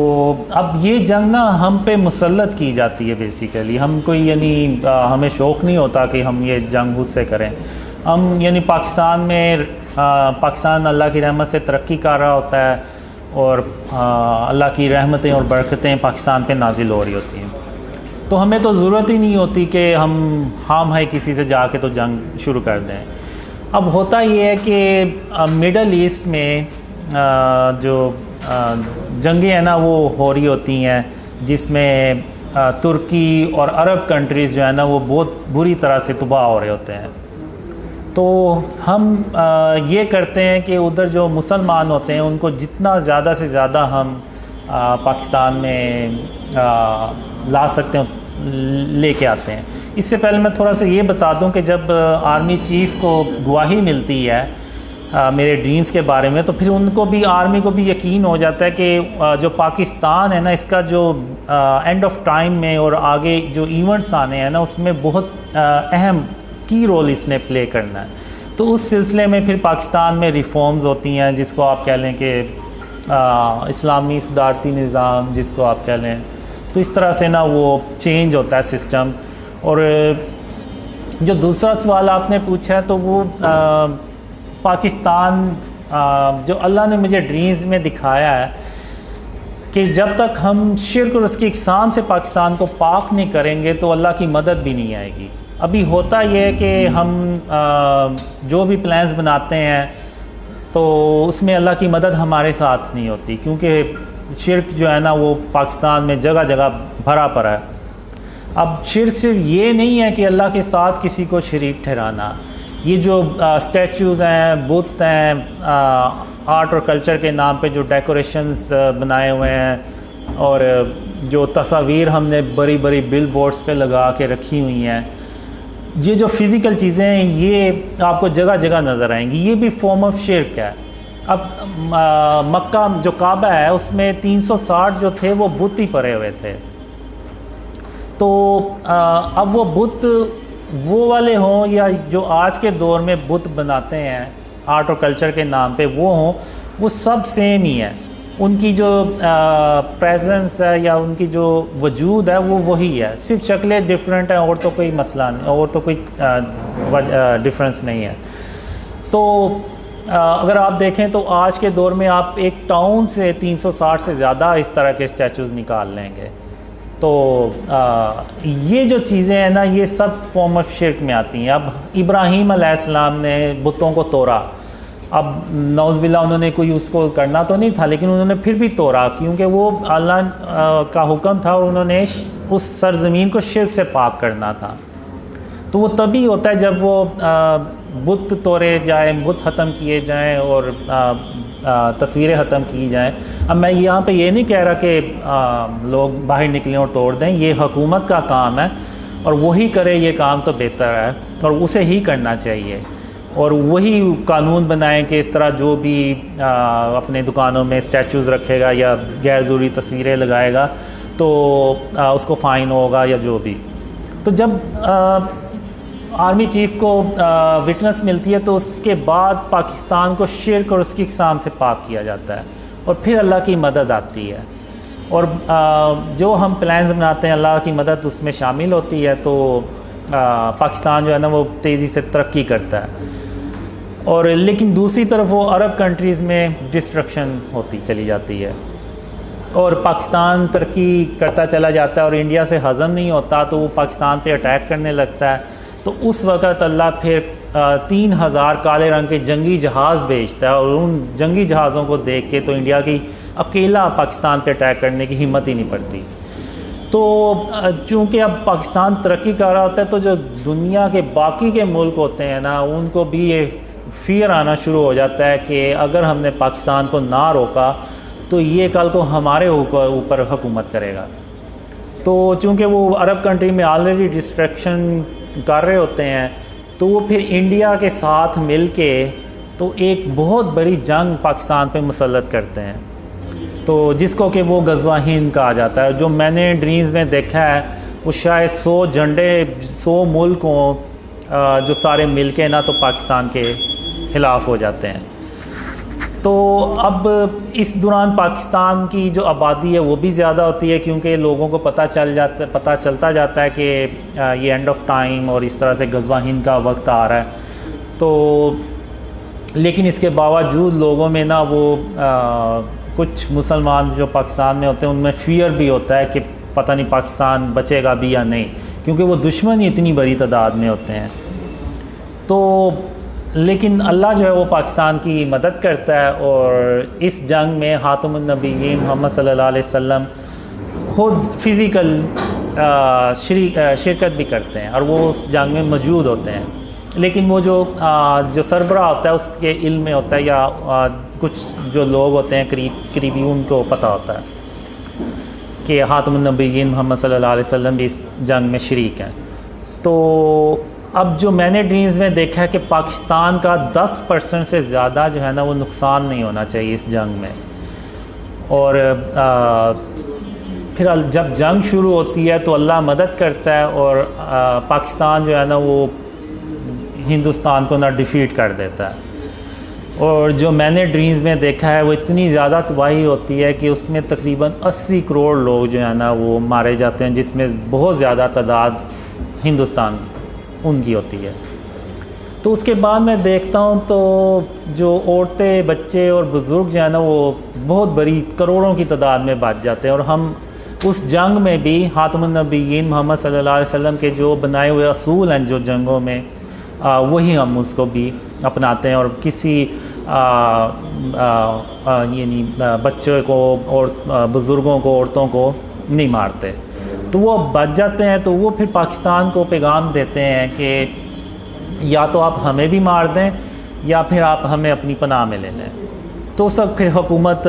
अब ये जंग ना हम पे मुसल्लत की जाती है बेसिकली। हम कोई यानी हमें शौक़ नहीं होता कि हम ये जंग खुद से करें। हम यानी पाकिस्तान में पाकिस्तान अल्लाह की रहमत से तरक्की कर रहा होता है, और अल्लाह की रहमतें और बरकतें पाकिस्तान पे नाजिल हो रही होती हैं। तो हमें तो ज़रूरत ही नहीं होती कि हम है किसी से जाके तो जंग शुरू कर दें। अब होता ये है कि मिडल ईस्ट में जो जंगें हैं ना वो हो रही होती हैं, जिसमें तुर्की और अरब कंट्रीज़ जो है ना वो बहुत बुरी तरह से तबाह हो रहे होते हैं। तो हम ये करते हैं कि उधर जो मुसलमान होते हैं उनको जितना ज़्यादा से ज़्यादा हम पाकिस्तान में ला सकते हैं लेके आते हैं। इससे पहले मैं थोड़ा सा ये बता दूं कि जब आर्मी चीफ़ को गवाही मिलती है मेरे ड्रीम्स के बारे में, तो फिर उनको भी, आर्मी को भी यकीन हो जाता है कि जो पाकिस्तान है ना इसका जो एंड ऑफ टाइम में और आगे जो इवेंट्स आने हैं ना उसमें बहुत अहम की रोल इसने प्ले करना है। तो उस सिलसिले में फिर पाकिस्तान में रिफॉर्म्स होती हैं, जिसको आप कह लें कि इस्लामी सदारती निज़ाम जिसको आप कह लें। तो इस तरह से ना वो चेंज होता है सिस्टम। और जो दूसरा सवाल आपने पूछा है तो वो पाकिस्तान जो अल्लाह ने मुझे ड्रीम्स में दिखाया है, कि जब तक हम शिर्क और उसकी इकसाम से पाकिस्तान को पाक नहीं करेंगे तो अल्लाह की मदद भी नहीं आएगी। अभी होता यह है कि हम जो भी प्लान्स बनाते हैं तो उसमें अल्लाह की मदद हमारे साथ नहीं होती, क्योंकि शिर्क जो है ना वो पाकिस्तान में जगह जगह भरा पड़ा है। अब शिर्क सिर्फ ये नहीं है कि अल्लाह के साथ किसी को शरीक ठहराना, ये जो स्टैचूज़ हैं, बुत हैं, आर्ट और कल्चर के नाम पे जो डेकोरेशंस बनाए हुए हैं और जो तस्वीर हमने बड़ी बड़ी बिल बोर्ड्स पर लगा के रखी हुई हैं, ये जो फ़िज़िकल चीज़ें हैं ये आपको जगह जगह नज़र आएंगी, ये भी फॉर्म ऑफ शिर्क है। अब मक्का जो काबा है उसमें 360 जो थे वो बुत ही पड़े हुए थे, तो अब वो बुत वो वाले हों या जो आज के दौर में बुत बनाते हैं आर्ट और कल्चर के नाम पे वो हों, वो सब सेम ही है। उनकी जो प्रेजेंस है या उनकी जो वजूद है वो वही है, सिर्फ शक्लें डिफरेंट हैं और तो कोई मसला नहीं, और तो कोई डिफरेंस नहीं है। तो अगर आप देखें तो आज के दौर में आप एक टाउन से 360 से ज़्यादा इस तरह के स्टैचूज़ निकाल लेंगे। तो ये जो चीज़ें हैं ना ये सब फॉर्म ऑफ शिर्क में आती हैं। अब इब्राहीम अलैहिस्सलाम ने बुतों को तोड़ा, अब नौज़बिल्लाह उन्होंने कोई उसको करना तो नहीं था लेकिन उन्होंने फिर भी तोड़ा, क्योंकि वो अल्लाह का हुक्म था और उन्होंने उस सरज़मीन को शिर्क से पाक करना था। तो वो तभी होता है जब वो बुत तोड़े जाए, बुत ख़त्म किए जाएं और तस्वीरें ख़त्म की जाएं। अब मैं यहाँ पे ये नहीं कह रहा कि लोग बाहर निकलें और तोड़ दें, ये हुकूमत का काम है और वही करे ये काम तो बेहतर है और उसे ही करना चाहिए, और वही कानून बनाएं कि इस तरह जो भी अपने दुकानों में स्टैचूज़ रखेगा या गैर ज़रूरी तस्वीरें लगाएगा तो उसको फ़ाइन होगा या जो भी। तो जब आर्मी चीफ़ को विटनेस मिलती है तो उसके बाद पाकिस्तान को शिर्क और उसकी इकसाम से पाक किया जाता है और फिर अल्लाह की मदद आती है, और जो हम प्लान्स बनाते हैं अल्लाह की मदद उसमें शामिल होती है। तो पाकिस्तान जो है ना वो तेज़ी से तरक्की करता है, और लेकिन दूसरी तरफ वो अरब कंट्रीज़ में डिस्ट्रक्शन होती चली जाती है और पाकिस्तान तरक्की करता चला जाता है और इंडिया से हज़म नहीं होता तो वो पाकिस्तान पे अटैक करने लगता है। तो उस वक़्त अल्लाह फिर 3000 काले रंग के जंगी जहाज़ भेजता है, और उन जंगी जहाज़ों को देख के तो इंडिया की अकेला पाकिस्तान पे अटैक करने की हिम्मत ही नहीं पड़ती। तो चूँकि अब पाकिस्तान तरक्की कर रहा होता है तो जो दुनिया के बाकी के मुल्क होते हैं ना उनको भी ये फ़ियर आना शुरू हो जाता है कि अगर हमने पाकिस्तान को ना रोका तो ये कल को हमारे ऊपर हुकूमत करेगा। तो चूँकि वो अरब कंट्री में ऑलरेडी डिस्ट्रक्शन कर रहे होते हैं तो वो फिर इंडिया के साथ मिल के तो एक बहुत बड़ी जंग पाकिस्तान पे मुसल्लत करते हैं, तो जिसको कि वो गज़वा हिंद कहा जाता है। जो मैंने ड्रीम्स में देखा है वो शायद 100 झंडे 100 मुल्क हों जो सारे मिल के ना तो पाकिस्तान के ख़िलाफ़ हो जाते हैं। तो अब इस दौरान पाकिस्तान की जो आबादी है वो भी ज़्यादा होती है, क्योंकि लोगों को पता चलता जाता है कि ये एंड ऑफ टाइम और इस तरह से गज़वा हिंद का वक्त आ रहा है। तो लेकिन इसके बावजूद लोगों में ना वो कुछ मुसलमान जो पाकिस्तान में होते हैं उनमें फ़ियर भी होता है कि पता नहीं पाकिस्तान बचेगा भी या नहीं, क्योंकि वो दुश्मन ही इतनी बड़ी तादाद में होते हैं। तो लेकिन अल्लाह जो है वो पाकिस्तान की मदद करता है, और इस जंग में खातमुन नबीय्यीन मोहम्मद सल्लल्लाहु अलैहि वसल्लम खुद फ़िज़िकल शिरकत भी करते हैं और वो उस जंग में मौजूद होते हैं। लेकिन वो जो सरबराह होता है उसके इल्म में होता है या कुछ जो लोग होते हैं करीबी उनको पता होता है कि खातमुन नबीय्यीन मोहम्मद सल्लल्लाहु अलैहि वसल्लम भी इस जंग में शरीक हैं। तो अब जो मैंने ड्रीम्स में देखा है कि पाकिस्तान का 10% से ज़्यादा जो है ना वो नुकसान नहीं होना चाहिए इस जंग में, और फिर जब जंग शुरू होती है तो अल्लाह मदद करता है और पाकिस्तान जो है ना वो हिंदुस्तान को ना डिफ़ीट कर देता है। और जो मैंने ड्रीम्स में देखा है वो इतनी ज़्यादा तबाही होती है कि उसमें तकरीबन 80 करोड़ लोग जो है ना वो मारे जाते हैं, जिसमें बहुत ज़्यादा तादाद हिंदुस्तान उनकी होती है। तो उसके बाद मैं देखता हूँ तो जो औरतें, बच्चे और बुज़ुर्ग जो है ना, वो बहुत बड़ी करोड़ों की तादाद में बच जाते हैं। और हम उस जंग में भी हातमुन नबीयीन मोहम्मद सल्लल्लाहु अलैहि वसल्लम के जो बनाए हुए असूल हैं जो जंगों में, वही हम उसको भी अपनाते हैं। और किसी यानी बच्चों को और बुज़ुर्गों को, औरतों को नहीं मारते। तो वो बच जाते हैं। तो वो फिर पाकिस्तान को पैगाम देते हैं कि या तो आप हमें भी मार दें या फिर आप हमें अपनी पनाह में ले लें। तो सब फिर हुकूमत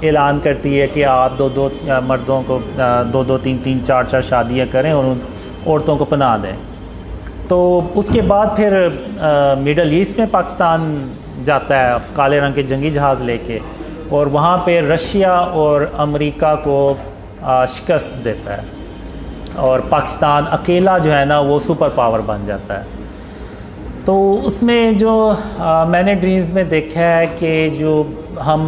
ऐलान करती है कि आप दो मर्दों को 2-2, 3-3, 4-4 शादियाँ करें और उन औरतों को पनाह दें। तो उसके बाद फिर मिडल ईस्ट में पाकिस्तान जाता है काले रंग के जंगी जहाज़ लेके, और वहाँ पे रशिया और अमेरिका को शिकस्त देता है और पाकिस्तान अकेला जो है ना वो सुपर पावर बन जाता है। तो उसमें जो मैंने ड्रीम्स में देखा है कि जो हम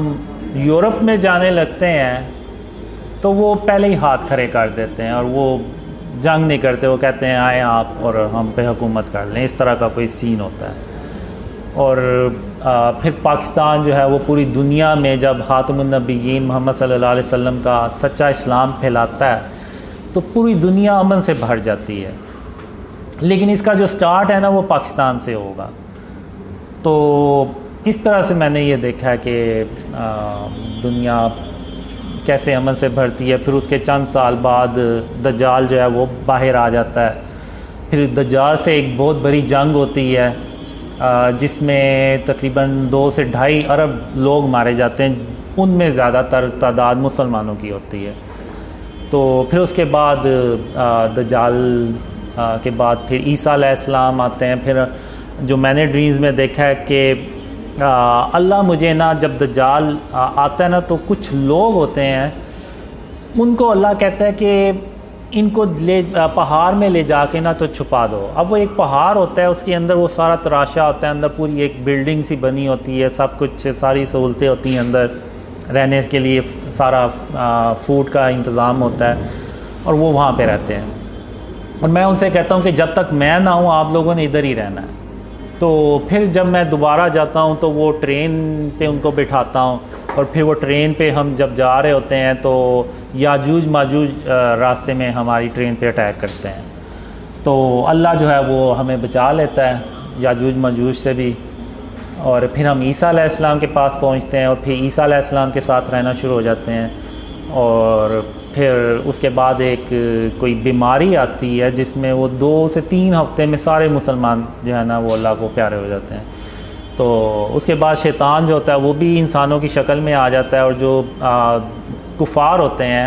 यूरोप में जाने लगते हैं तो वो पहले ही हाथ खड़े कर देते हैं और वो जंग नहीं करते। वो कहते हैं आए आप और हम पे हुकूमत कर लें, इस तरह का कोई सीन होता है। और फिर पाकिस्तान जो है वो पूरी दुनिया में जब हातमुन नबीयीन मोहम्मद सल्लल्लाहु अलैहि वसल्लम का सच्चा इस्लाम फैलाता है तो पूरी दुनिया अमन से भर जाती है। लेकिन इसका जो स्टार्ट है ना वो पाकिस्तान से होगा। तो इस तरह से मैंने ये देखा है कि दुनिया कैसे अमन से भरती है। फिर उसके चंद साल बाद दज्जाल जो है वो बाहर आ जाता है। फिर दज्जाल से एक बहुत बड़ी जंग होती है जिसमें तकरीबन 2 से 2.5 अरब लोग मारे जाते हैं। उनमें ज़्यादातर तादाद मुसलमानों की होती है। तो फिर उसके बाद दज्जाल के बाद फिर ईसा अलैहिस्सलाम आते हैं। फिर जो मैंने ड्रीम्स में देखा है कि अल्लाह मुझे ना जब दज्जाल आता है ना तो कुछ लोग होते हैं उनको अल्लाह कहता है कि इनको ले पहाड़ में ले जाके ना तो छुपा दो। अब वो एक पहाड़ होता है, उसके अंदर वो सारा तराशा होता है, अंदर पूरी एक बिल्डिंग सी बनी होती है, सब कुछ सारी सहूलतें होती हैं, अंदर रहने के लिए सारा फूड का इंतज़ाम होता है और वो वहाँ पे रहते हैं। और मैं उनसे कहता हूँ कि जब तक मैं ना हूँ आप लोगों ने इधर ही रहना है। तो फिर जब मैं दोबारा जाता हूँ तो वो ट्रेन पे उनको बिठाता हूँ और फिर वो ट्रेन पे हम जब जा रहे होते हैं तो याजूज माजूज रास्ते में हमारी ट्रेन पे अटैक करते हैं। तो अल्लाह जो है वो हमें बचा लेता है याजूज माजूज से भी। और फिर हम ईसा अलैहिस्सलाम के पास पहुँचते हैं और फिर ईसा अलैहिस्सलाम के साथ रहना शुरू हो जाते हैं। और फिर उसके बाद एक कोई बीमारी आती है जिसमें वो 2 से 3 हफ्ते में सारे मुसलमान जो है ना वो अल्लाह को प्यारे हो जाते हैं। तो उसके बाद शैतान जो होता है वो भी इंसानों की शक्ल में आ जाता है और जो कुफार होते हैं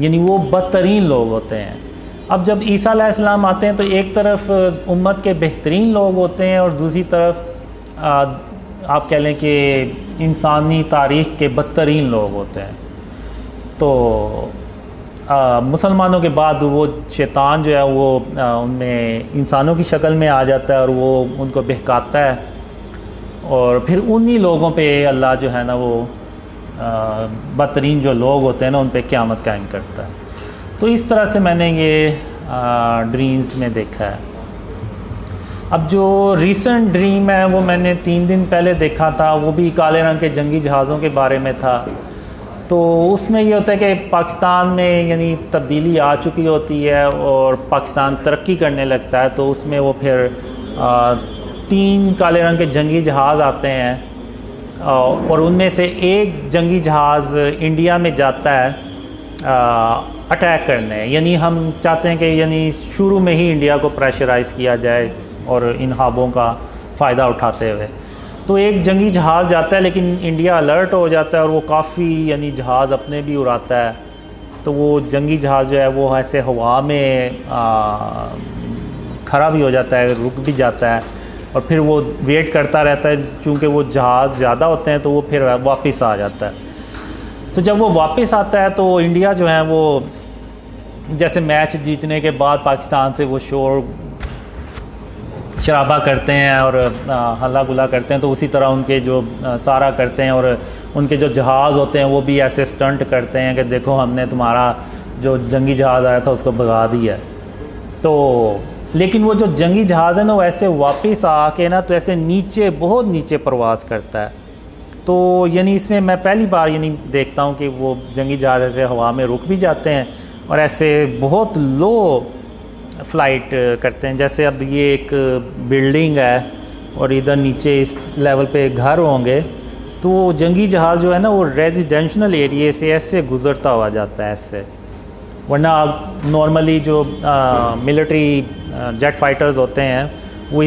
यानी वो बदतरीन लोग होते हैं। अब जब ईसा अलैहिस्सलाम आते हैं तो एक तरफ उम्मत के बेहतरीन लोग होते हैं और दूसरी तरफ आप कह लें कि इंसानी तारीख़ के बदतरीन लोग होते हैं। तो मुसलमानों के बाद वो शैतान जो है वो उनमें इंसानों की शक्ल में आ जाता है और वो उनको बहकाता है और फिर उन्हीं लोगों पे अल्लाह जो है ना वो बदतरीन जो लोग होते हैं ना उन पे क़यामत कायम करता है। तो इस तरह से मैंने ये ड्रीम्स में देखा है। अब जो रीसेंट ड्रीम है वो मैंने 3 दिन पहले देखा था, वो भी काले रंग के जंगी जहाज़ों के बारे में था। तो उसमें ये होता है कि पाकिस्तान में यानी तब्दीली आ चुकी होती है और पाकिस्तान तरक्की करने लगता है। तो उसमें वो फिर 3 काले रंग के जंगी जहाज़ आते हैं और उनमें से एक जंगी जहाज़ इंडिया में जाता है अटैक करने। यानी हम चाहते हैं कि यानी शुरू में ही इंडिया को प्रेशराइज़ किया जाए और इन ख्वाबों का फ़ायदा उठाते हुए। तो एक जंगी जहाज़ जाता है लेकिन इंडिया अलर्ट हो जाता है और वो काफ़ी यानी जहाज़ अपने भी उड़ाता है। तो वो जंगी जहाज़ जो है वो ऐसे हवा में खड़ा भी हो जाता है, रुक भी जाता है और फिर वो वेट करता रहता है। चूँकि वो जहाज़ ज़्यादा होते हैं तो वो फिर वापस आ जाता है। तो जब वो वापस आता है तो इंडिया जो है वो जैसे मैच जीतने के बाद पाकिस्तान से वो शोर शराबा करते हैं और हल्ला गुल्ला करते हैं, तो उसी तरह उनके जो सारा करते हैं और उनके जो जहाज़ होते हैं वो भी ऐसे स्टंट करते हैं कि देखो हमने तुम्हारा जो जंगी जहाज़ आया था उसको भगा दिया। तो लेकिन वो जो जंगी जहाज़ है ना, वो ऐसे वापस आके ना तो ऐसे नीचे, बहुत नीचे परवाज़ करता है। तो यानी इसमें मैं पहली बार यानी देखता हूँ कि वो जंगी जहाज़ ऐसे हवा में रुक भी जाते हैं और ऐसे बहुत लो फ़्लाइट करते हैं। जैसे अब ये एक बिल्डिंग है और इधर नीचे इस लेवल पे घर होंगे, तो वो जंगी जहाज़ जो है ना, वो रेजिडेंशल एरिए से ऐसे गुज़रता हुआ जाता है ऐसे। वरना नॉर्मली जो मिलिट्री जेट फाइटर्स होते हैं वो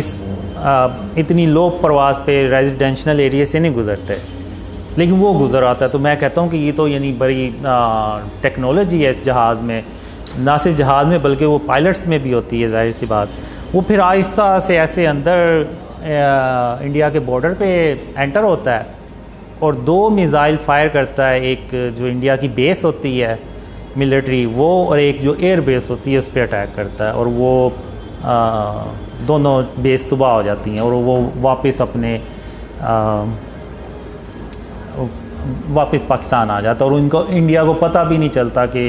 इतनी लो परवाज़ पे रेजिडेंशल एरिया से नहीं गुज़रते, लेकिन वो गुज़र आता है। तो मैं कहता हूँ कि ये तो यानी बड़ी टेक्नोलॉजी है इस जहाज़ में, ना सिर्फ जहाज़ में बल्कि वो पायलट्स में भी होती है, जाहिर सी बात। वो फिर आहिस्ता से ऐसे अंदर इंडिया के बॉर्डर पे एंटर होता है और 2 मिज़ाइल फायर करता है, एक जो इंडिया की बेस होती है मिलिट्री वो, और एक जो एयर बेस होती है उस पर अटैक करता है, और वो दोनों बेस तबाह हो जाती हैं और वो वापस अपने वापस पाकिस्तान आ जाता है, और उनको इंडिया को पता भी नहीं चलता कि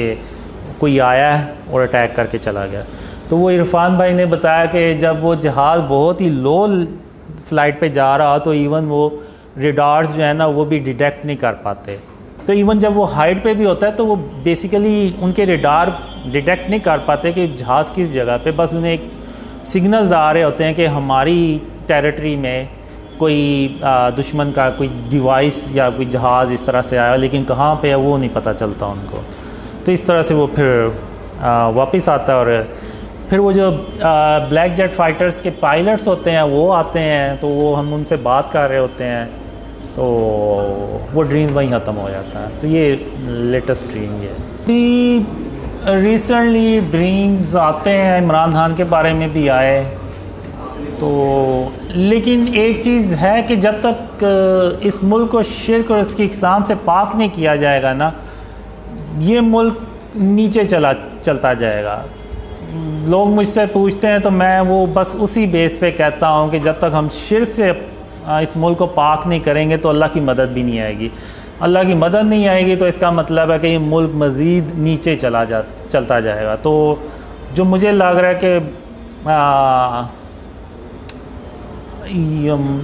कोई आया है और अटैक करके चला गया। तो वो इरफान भाई ने बताया कि जब वो जहाज़ बहुत ही लो फ्लाइट पे जा रहा तो इवन वो रेडार्स जो है ना वो भी डिटेक्ट नहीं कर पाते। तो इवन जब वो हाइट पे भी होता है तो वो बेसिकली उनके रेडार डिटेक्ट नहीं कर पाते कि जहाज़ किस जगह पे, बस उन्हें एक सिग्नल्स आ रहे होते हैं कि हमारी टेरिटरी में कोई दुश्मन का कोई डिवाइस या कोई जहाज़ इस तरह से आया, लेकिन कहाँ पे है वो नहीं पता चलता उनको। तो इस तरह से वो फिर वापस आता है, और फिर वो जो ब्लैक जेट फाइटर्स के पायलट्स होते हैं वो आते हैं, तो वो हम उनसे बात कर रहे होते हैं, तो वो ड्रीम वहीं ख़त्म हो जाता है। तो ये लेटेस्ट ड्रीम ये है। रिसेंटली ड्रीम्स आते हैं, इमरान खान के बारे में भी आए, तो लेकिन एक चीज़ है कि जब तक इस मुल्क को शिर्क और इसकी इक़साम से पाक नहीं किया जाएगा ना, ये मुल्क नीचे चलता जाएगा। लोग मुझसे पूछते हैं तो मैं वो बस उसी बेस पे कहता हूँ कि जब तक हम शिर्क से इस मुल्क को पाक नहीं करेंगे तो अल्लाह की मदद भी नहीं आएगी। अल्लाह की मदद नहीं आएगी तो इसका मतलब है कि ये मुल्क मज़ीद नीचे चलता जाएगा। तो जो मुझे लग रहा है कि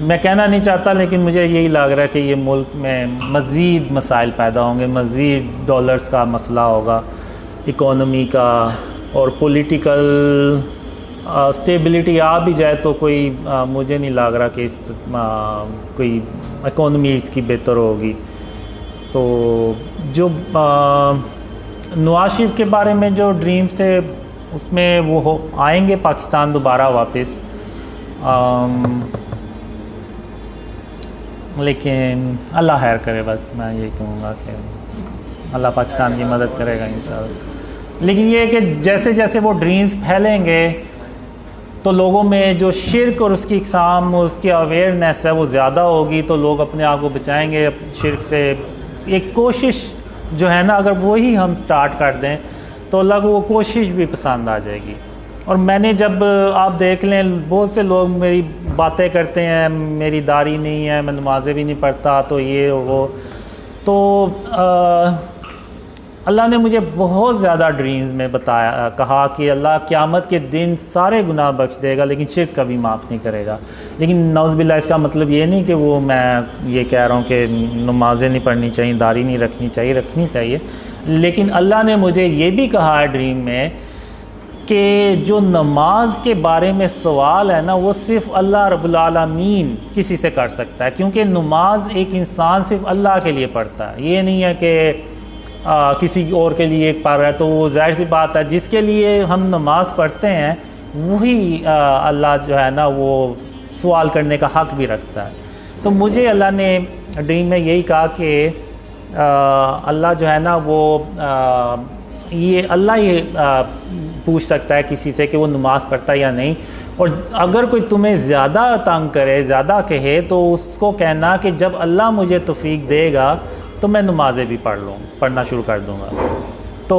मैं कहना नहीं चाहता, लेकिन मुझे यही लग रहा है कि ये मुल्क में मज़ीद मसाइल पैदा होंगे, मज़ीद डॉलर्स का मसला होगा, इकोनॉमी का और पॉलिटिकल स्टेबिलिटी आ भी जाए तो कोई मुझे नहीं लग रहा कि कोई इकोनॉमी इसकी बेहतर होगी। तो जो नवाज शरीफ के बारे में जो ड्रीम्स थे उसमें वो आएंगे पाकिस्तान दोबारा वापस, लेकिन अल्लाह खैर करे, बस मैं ये कहूँगा कि अल्लाह पाकिस्तान की मदद करेगा इंशाअल्लाह। लेकिन ये है कि जैसे जैसे वो ड्रीम्स फैलेंगे तो लोगों में जो शिर्क और उसकी इक़साम और उसकी अवेयरनेस है वो ज़्यादा होगी, तो लोग अपने आप को बचाएंगे शिर्क से। एक कोशिश जो है ना, अगर वही हम स्टार्ट कर दें तो अल्लाह को वो कोशिश भी पसंद आ जाएगी। और मैंने जब आप देख लें, बहुत से लोग मेरी बातें करते हैं, मेरी दाढ़ी नहीं है, मैं नमाज़ें भी नहीं पढ़ता, तो ये वो, तो अल्लाह ने मुझे बहुत ज़्यादा ड्रीम्स में बताया, कहा कि अल्लाह क़यामत के दिन सारे गुनाह बख्श देगा लेकिन शिर्क कभी माफ़ नहीं करेगा। लेकिन नौज़बिल्लाह इसका मतलब ये नहीं कि वो मैं ये कह रहा हूँ कि नमाज़ें नहीं पढ़नी चाहिए, दाढ़ी नहीं रखनी चाहिए, लेकिन अल्लाह ने मुझे ये भी कहा है ड्रीम में कि जो नमाज के बारे में सवाल है ना, वो सिर्फ़ अल्लाह रब्बुल आलमीन किसी से कर सकता है, क्योंकि नमाज एक इंसान सिर्फ़ अल्लाह के लिए पढ़ता है। ये नहीं है कि किसी और के लिए पढ़ रहा है, तो वो ज़ाहिर सी बात है जिसके लिए हम नमाज़ पढ़ते हैं वही अल्लाह जो है ना वो सवाल करने का हक़ भी रखता है। तो मुझे अल्लाह ने ड्रीम में यही कहा कि अल्लाह जो है ना वो ये अल्लाह ये पूछ सकता है किसी से कि वो नमाज़ पढ़ता है या नहीं, और अगर कोई तुम्हें ज़्यादा तंग करे, ज़्यादा कहे, तो उसको कहना कि जब अल्लाह मुझे तौफीक देगा तो मैं नमाज़ें भी पढ़ना शुरू कर दूँगा। तो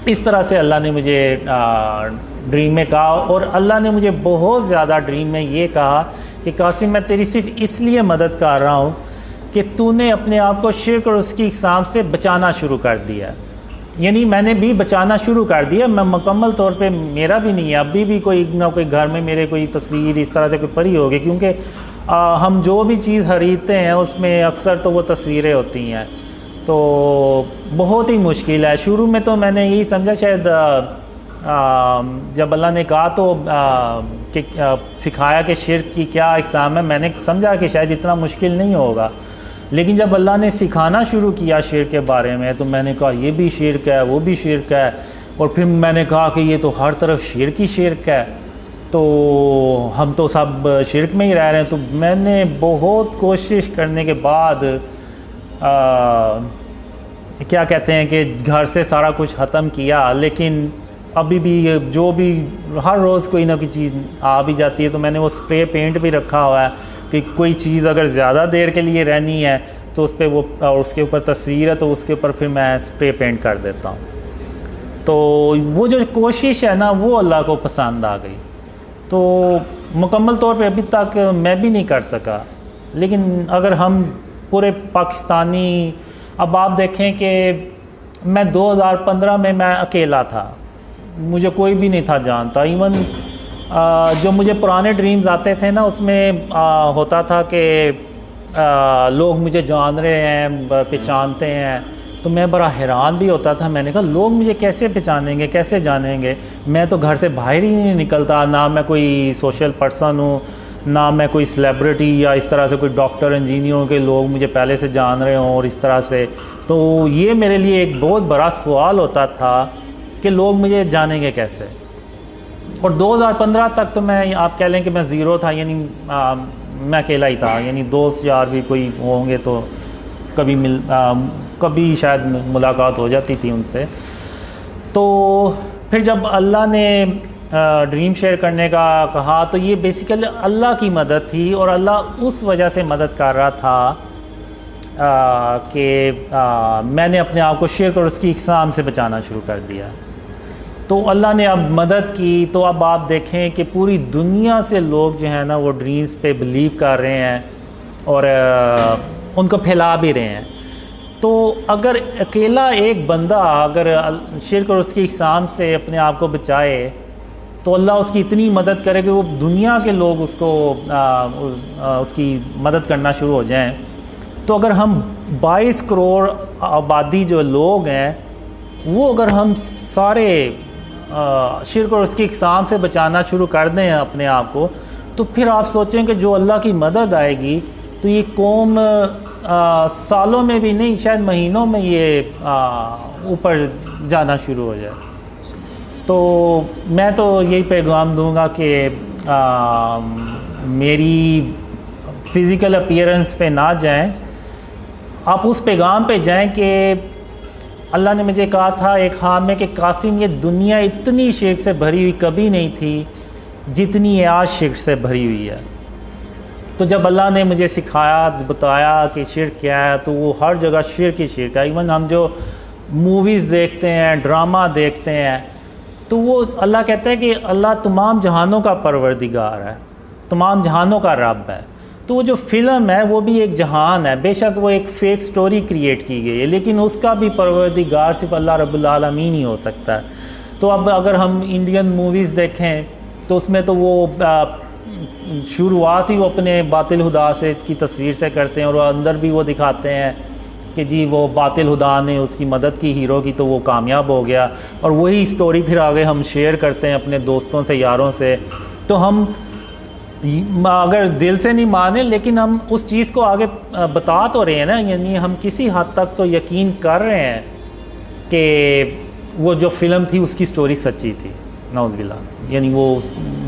इस तरह से अल्लाह ने मुझे ड्रीम में कहा, और अल्लाह ने मुझे बहुत ज़्यादा ड्रीम में ये कहा कि कासिम, मैं तेरी सिर्फ़ इसलिए मदद कर रहा हूँ कि तूने अपने आप को शिर्क और उसकी इक़साम से बचाना शुरू कर दिया। यानी मैंने भी बचाना शुरू कर दिया। मैं मुकम्मल तौर पे मेरा भी नहीं है, अभी भी कोई ना कोई घर में मेरे कोई तस्वीर इस तरह से कोई पड़ी होगी, क्योंकि हम जो भी चीज़ खरीदते हैं उसमें अक्सर तो वो तस्वीरें होती हैं। तो बहुत ही मुश्किल है। शुरू में तो मैंने यही समझा शायद जब अल्लाह ने कहा तो कि सिखाया कि शिर्क की क्या इक़साम है, मैंने समझा कि शायद इतना मुश्किल नहीं होगा। लेकिन जब अल्लाह ने सिखाना शुरू किया शिर्क के बारे में तो मैंने कहा ये भी शिर्क है, वो भी शिर्क है, और फिर मैंने कहा कि ये तो हर तरफ शिर्क ही शिर्क है, तो हम तो सब शिर्क में ही रह रहे हैं। तो मैंने बहुत कोशिश करने के बाद क्या कहते हैं कि घर से सारा कुछ ख़त्म किया, लेकिन अभी भी जो भी हर रोज़ कोई ना कोई चीज़ आ भी जाती है। तो मैंने वो स्प्रे पेंट भी रखा हुआ है कि कोई चीज़ अगर ज़्यादा देर के लिए रहनी है तो उस पर वो, और उसके ऊपर तस्वीर है तो उसके ऊपर फिर मैं स्प्रे पेंट कर देता हूँ। तो वो जो कोशिश है ना वो अल्लाह को पसंद आ गई। तो मुकम्मल तौर पे अभी तक मैं भी नहीं कर सका, लेकिन अगर हम पूरे पाकिस्तानी, अब आप देखें कि मैं 2015 में मैं अकेला था, मुझे कोई भी नहीं था जानता। इवन जो मुझे पुराने ड्रीम्स आते थे ना उसमें होता था कि लोग मुझे जान रहे हैं, पहचानते हैं, तो मैं बड़ा हैरान भी होता था। मैंने कहा लोग मुझे कैसे पहचानेंगे, कैसे जानेंगे, मैं तो घर से बाहर ही नहीं निकलता, ना मैं कोई सोशल पर्सन हूँ, ना मैं कोई सेलिब्रिटी या इस तरह से कोई डॉक्टर इंजीनियरों के लोग मुझे पहले से जान रहे हों और इस तरह से। तो ये मेरे लिए एक बहुत बड़ा सवाल होता था कि लोग मुझे जानेंगे कैसे। और 2015 तक तो मैं, आप कह लें कि मैं ज़ीरो था, यानी मैं अकेला ही था, यानी दोस्त यार भी कोई होंगे तो कभी शायद मुलाकात हो जाती थी उनसे। तो फिर जब अल्लाह ने ड्रीम शेयर करने का कहा तो ये बेसिकली अल्लाह की मदद थी, और अल्लाह उस वजह से मदद कर रहा था कि मैंने अपने आप को शिर्क और उसकी इक़साम से बचाना शुरू कर दिया। तो अल्लाह ने अब मदद की। तो अब आप देखें कि पूरी दुनिया से लोग जो हैं ना वो ड्रीम्स पे बिलीव कर रहे हैं और उनको फैला भी रहे हैं। तो अगर अकेला एक बंदा अगर शिर्क और उसकी इक़साम से अपने आप को बचाए तो अल्लाह उसकी इतनी मदद करे कि वो दुनिया के लोग उसको उसकी मदद करना शुरू हो जाएं। तो अगर हम 22 करोड़ आबादी जो लोग हैं वो अगर हम सारे शिर्क और उसकी इक़साम से बचाना शुरू कर दें अपने आप को, तो फिर आप सोचें कि जो अल्लाह की मदद आएगी तो ये कौम सालों में भी नहीं शायद महीनों में ये ऊपर जाना शुरू हो जाए। तो मैं तो यही पैगाम दूंगा कि मेरी फ़िज़िकल अपीयरेंस पे ना जाएं, आप उस पैगाम पे जाएं कि अल्लाह ने मुझे कहा था एक ख्वाब में कि कासिम ये दुनिया इतनी शिर्क से भरी हुई कभी नहीं थी जितनी ये आज शिर्क से भरी हुई है। तो जब अल्लाह ने मुझे सिखाया, बताया कि शिर्क क्या है, तो वो हर जगह शिर्क ही शिर्क है। इवन हम जो मूवीज़ देखते हैं, ड्रामा देखते हैं, तो वो अल्लाह कहता है कि अल्लाह तमाम जहानों का परवरदिगार है, तमाम जहानों का रब है। तो वो जो फ़िल्म है वो भी एक जहान है, बेशक वो एक फ़ेक स्टोरी क्रिएट की गई है, लेकिन उसका भी परवरदिगार सिर्फ अल्लाह रब्बुल आलमीन ही हो सकता है। तो अब अगर हम इंडियन मूवीज़ देखें तो उसमें तो वो शुरुआत ही वो अपने बातिल खुदा से की तस्वीर से करते हैं, और अंदर भी वो दिखाते हैं कि जी वो बातिल खुदा ने उसकी मदद की हीरो की तो वो कामयाब हो गया, और वही स्टोरी फिर आगे हम शेयर करते हैं अपने दोस्तों से, यारों से। तो हम अगर दिल से नहीं माने लेकिन हम उस चीज़ को आगे बता तो रहे हैं ना, यानी हम किसी हद तक तो यकीन कर रहे हैं कि वो जो फ़िल्म थी उसकी स्टोरी सच्ची थी, नौज़ुबिल्लाह, यानी वो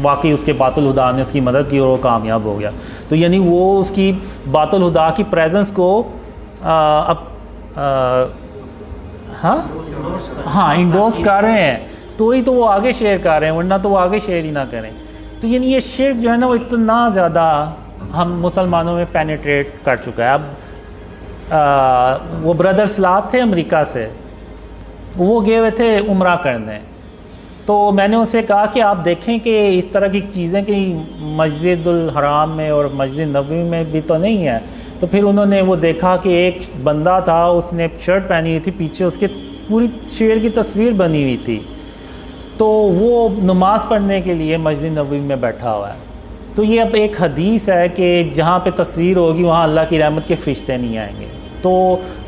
वाकई उसके बातिल खुदा ने उसकी मदद की और वो कामयाब हो गया। तो यानी वो उसकी बातिल खुदा की प्रेजेंस को हाँ इंडोर्स कर रहे हैं, तो ही तो वो आगे शेयर कर रहे हैं, वरना तो वो आगे शेयर ही ना करें। तो यानी ये शिर्क जो है ना वो इतना ज़्यादा हम मुसलमानों में पेनिट्रेट कर चुका है। अब वो ब्रदर सलाब थे अमेरिका से, वो गए हुए थे उम्रा करने, तो मैंने उनसे कहा कि आप देखें कि इस तरह की चीज़ें कि मस्जिदुल हराम में और मस्जिद नबवी में भी तो नहीं है, तो फिर उन्होंने वो देखा कि एक बंदा था, उसने शर्ट पहनी हुई थी, पीछे उसके पूरी शेर की तस्वीर बनी हुई थी, तो वो नमाज़ पढ़ने के लिए मस्जिद नबवी में बैठा हुआ है। तो ये अब एक हदीस है कि जहाँ पे तस्वीर होगी वहाँ अल्लाह की रहमत के फ़रिश्ते नहीं आएंगे। तो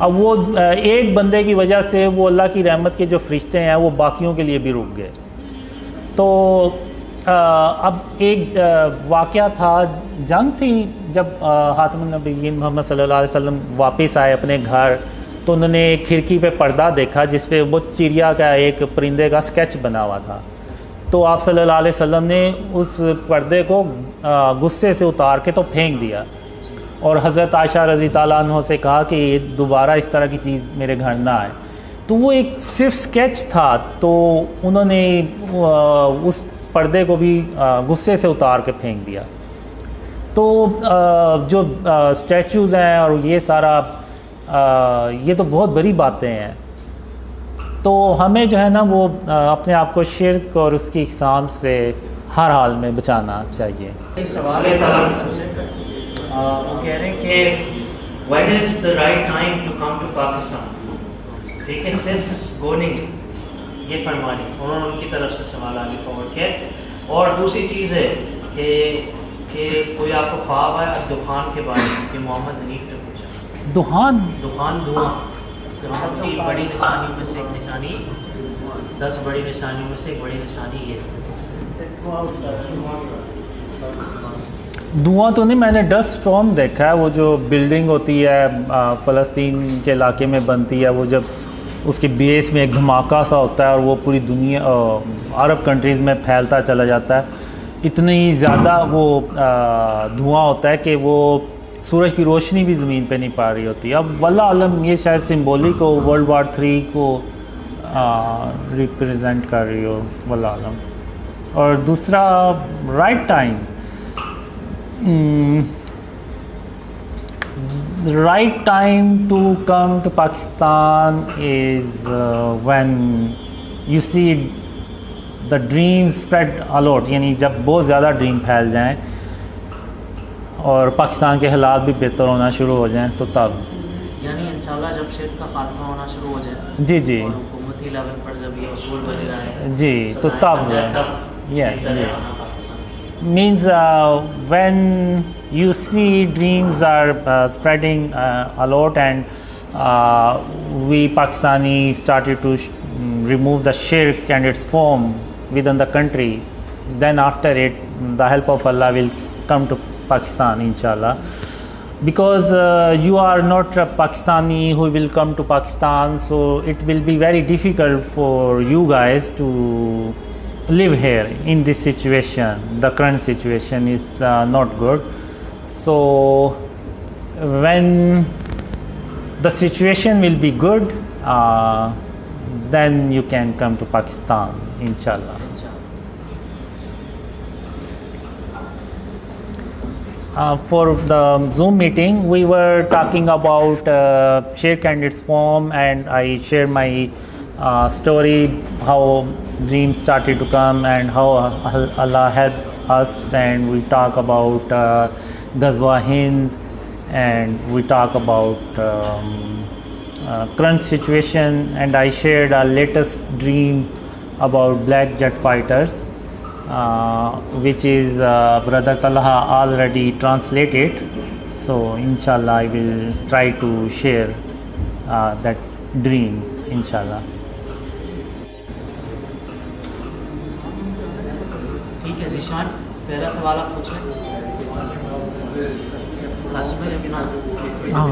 अब वो एक बंदे की वजह से वो अल्लाह की रहमत के जो फ़रिश्ते हैं वो बाकियों के लिए भी रुक गए। तो अब एक वाक़या था, जंग थी, जब ख़ातमुन नबिय्यीन मोहम्मद सल्लल्लाहु अलैहि वसल्लम वापस आए अपने घर, तो उन्होंने खिड़की पे पर्दा देखा जिस पे वो चिड़िया का, एक परिंदे का स्केच बना हुआ था। तो आप सल्लल्लाहु अलैहि वसल्लम ने उस पर्दे को गुस्से से उतार के तो फेंक दिया और हज़रत आयशा रज़ी ताला अन्हा से कहा कि दोबारा इस तरह की चीज़ मेरे घर ना आए। तो वो एक सिर्फ स्केच था, तो उन्होंने उस पर्दे को भी गुस्से से उतार के फेंक दिया। तो जो स्टैचूज़ हैं और ये सारा ये तो बहुत बड़ी बातें हैं। तो हमें जो है ना वो अपने आप को शिर्क और उसकी इक़साम से हर हाल में बचाना चाहिए। एक सवाल है तरफ से, वो कह रहे हैं कि when is the right time to come to Pakistan, ठीक है, सिस गोनिंग ये फरमा रही, उन्होंने उनकी तरफ से सवाल आगे फॉरवर्ड किया। और दूसरी चीज़ है कि कोई आपको ख्वाब है दुकान के बारे में, कि मोहम्मद हनीफ ने पूछा दुकान धुआं क़यामत की बड़ी निशानी में से एक निशानी, 10 बड़ी निशानियों में से एक बड़ी निशानी ये। धुआं तो नहीं, मैंने डस्ट स्टॉर्म देखा है, वो जो बिल्डिंग होती है फ़लस्तीन के इलाके में बनती है, वो जब उसके बेस में एक धमाका सा होता है और वो पूरी दुनिया अरब कंट्रीज़ में फैलता चला जाता है, इतनी ज़्यादा वो धुआं होता है कि वो सूरज की रोशनी भी ज़मीन पे नहीं पा रही होती। अब वल्लाह आलम ये शायद सिंबॉलिक हो, वर्ल्ड वार 3 को रिप्रेजेंट कर रही हो, वल्लाह आलम। और दूसरा right time, the right time to come to Pakistan is when you see the dreams spread a lot, यानी जब बहुत ज़्यादा ड्रीम फैल जाएं और पाकिस्तान के हालात भी बेहतर होना शुरू हो जाएं, तो तब यानी इंशाल्लाह जब शिर्क का खात्मा होना शुरू हो जाए, जी जी, और हुकूमती लेवल पर जब ये उसूल बन जाए जी, तो तब means when you see dreams are spreading a lot and we Pakistani started to remove the shirk and its form within the country, then after it the help of Allah will come to Pakistan inshallah, because you are not a Pakistani who will come to Pakistan, so it will be very difficult for you guys to live here in this situation. The current situation is not good. So when the situation will be good, then you can come to Pakistan inshallah. For the Zoom meeting, we were talking about shirk and its form, and I shared my story, how dreams started to come and how Allah helped us, and we talk about Ghazwa Hind, and we talk about current situation, and I shared our latest dream about black jet fighters, which is Brother Talha already translated. So inshallah I will try to share that dream inshallah. ठीक है ज़ीशान, पहला सवाल आप पूछ लें। कासिम भाई अभी ना। हाँ।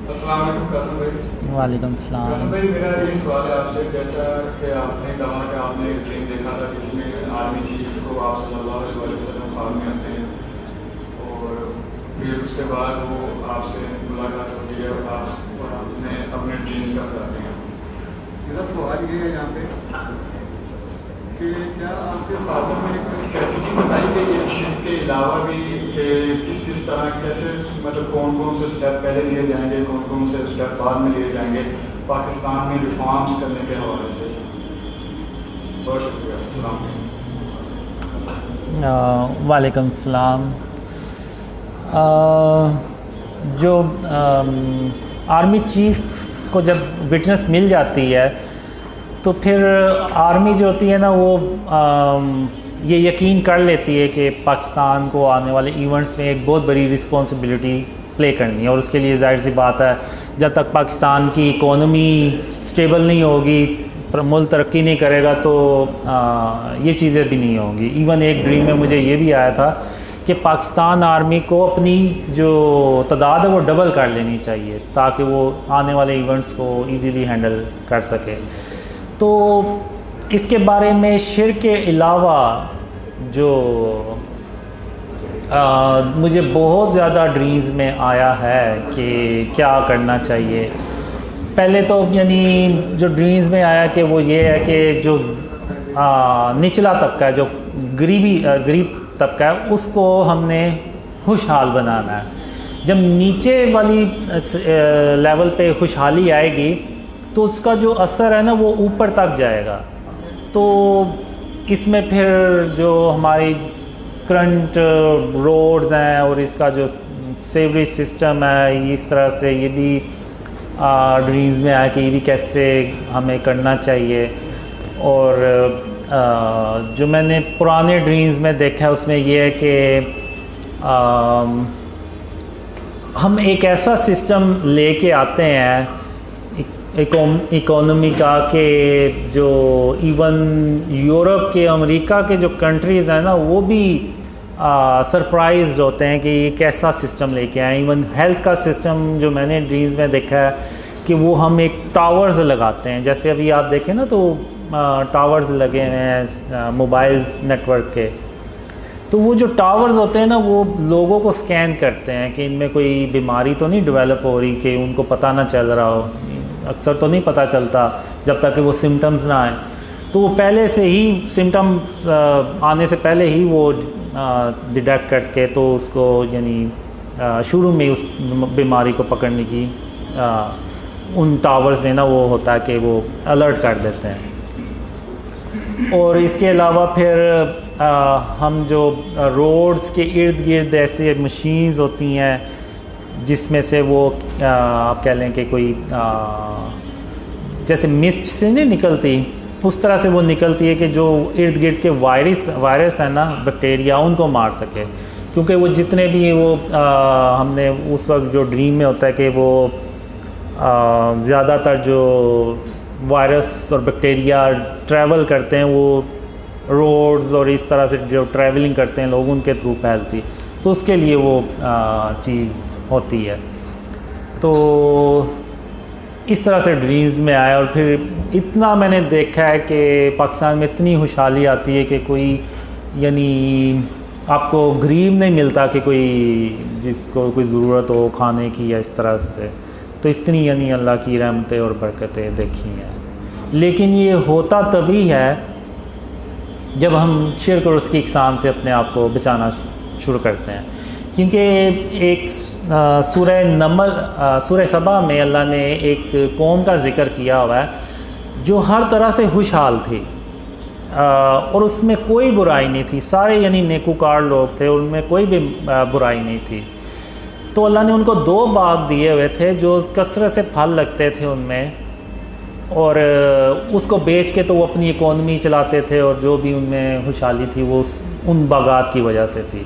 अस्सलाम वालेकुम कासिम भाई। वालेकुम सलाम। कासिम भाई, मेरा ये सवाल है आपसे, जैसा कि आपने कहा कि आपने ड्रीम देखा था जिसमें आर्मी चीफ को आप सल्लल्लाहु अलैहि वसल्लम ख्वाब में आते हैं और फिर उसके बाद वो आपसे मुलाकात होती है और आपने अपने ड्रीम्स का बताते हैं। मेरा सवाल ये है यहाँ पे कि क्या आपके फादर में कोई स्ट्रेटजी बताई गई है शिर्क के अलावा भी, किस किस तरह कैसे, मतलब कौन कौन से स्टेप पहले लिए जाएंगे, कौन कौन से स्टेप बाद में लिए जाएंगे पाकिस्तान में रिफॉर्म्स करने के हवाले से? बहुत शुक्रिया। अस्सलाम वालेकुम। वालेकुम सलाम। जो आर्मी चीफ को जब विटनेस मिल जाती है तो फिर आर्मी जो होती है ना वो ये यकीन कर लेती है कि पाकिस्तान को आने वाले इवेंट्स में एक बहुत बड़ी रिस्पॉन्सिबिलिटी प्ले करनी है, और उसके लिए जाहिर सी बात है जब तक पाकिस्तान की इकोनॉमी स्टेबल नहीं होगी, मुल्क तरक्की नहीं करेगा तो ये चीज़ें भी नहीं होंगी। इवन एक ड्रीम में मुझे ये भी आया था कि पाकिस्तान आर्मी को अपनी जो तादाद है वो डबल कर लेनी चाहिए ताकि वो आने वाले इवेंट्स को इजीली हैंडल कर सके। तो इसके बारे में शिर के अलावा जो मुझे बहुत ज़्यादा ड्रीम्स में आया है कि क्या करना चाहिए। पहले तो यानी जो ड्रीम्स में आया कि वो ये है कि जो निचला तबका है, जो गरीब तबका है, उसको हमने खुशहाल बनाना है। जब नीचे वाली लेवल पे खुशहाली आएगी तो उसका जो असर है ना वो ऊपर तक जाएगा। तो इसमें फिर जो हमारी करंट रोड्स हैं और इसका जो सेवरेज सिस्टम है, इस तरह से ये भी ड्रीम्स में आया कि ये भी कैसे हमें करना चाहिए। और जो मैंने पुराने ड्रीम्स में देखा है उसमें ये है कि हम एक ऐसा सिस्टम लेके आते हैं इकोनॉमी का कि जो इवन यूरोप के, अमेरिका के जो कंट्रीज़ हैं ना वो भी सरप्राइज होते हैं कि ये कैसा सिस्टम लेके आए। इवन हेल्थ का सिस्टम जो मैंने ड्रीम्स में देखा है कि वो हम एक टावर्स लगाते हैं, जैसे अभी आप देखें ना तो टावर्स लगे हुए हैं मोबाइल नेटवर्क के, तो वो जो टावर्स होते हैं ना वो लोगों को स्कैन करते हैं कि इनमें कोई बीमारी तो नहीं डेवलप हो रही, कि उनको पता ना चल रहा हो। अक्सर तो नहीं पता चलता जब तक कि वो सिम्टम्स ना आए, तो वो पहले से ही सिम्टम्स आने से पहले ही वो डिटेक्ट करके तो उसको यानी शुरू में उस बीमारी को पकड़ने की उन टावर्स में ना वो होता है कि वो अलर्ट कर देते हैं। और इसके अलावा फिर हम जो रोड्स के इर्द गिर्द ऐसे मशीन्स होती हैं जिसमें से वो आप कह लें कि कोई जैसे मिस्ट से नहीं निकलती, उस तरह से वो निकलती है कि जो इर्द गिर्द के वायरस है ना, बैक्टीरिया, उनको मार सके। क्योंकि वो जितने भी वो हमने उस वक्त जो ड्रीम में होता है कि वो ज़्यादातर जो वायरस और बैक्टीरिया ट्रैवल करते हैं वो रोड्स और इस तरह से जो ट्रैवलिंग करते हैं लोग उनके थ्रू फैलती, तो उसके लिए वो चीज़ होती है। तो इस तरह से ड्रीम्स में आया। और फिर इतना मैंने देखा है कि पाकिस्तान में इतनी खुशहाली आती है कि कोई यानी आपको गरीब नहीं मिलता कि कोई जिसको कोई ज़रूरत हो खाने की या इस तरह से, तो इतनी यानी अल्लाह की रहमतें और बरकतें देखी हैं। लेकिन ये होता तभी है जब हम शिर्क और उसकी इकसान से अपने आप को बचाना शुरू करते हैं। क्योंकि एक सूरह सबा में अल्लाह ने एक कौम का ज़िक्र किया हुआ है जो हर तरह से खुशहाल थी और उसमें कोई बुराई नहीं थी, सारे यानी नेकूकार लोग थे, उनमें कोई भी बुराई नहीं थी। तो अल्लाह ने उनको 2 बाग दिए हुए थे जो कसरत से फल लगते थे उनमें, और उसको बेच के तो वो अपनी इकोनॉमी चलाते थे और जो भी उनमें खुशहाली थी वो उन बागात की वजह से थी।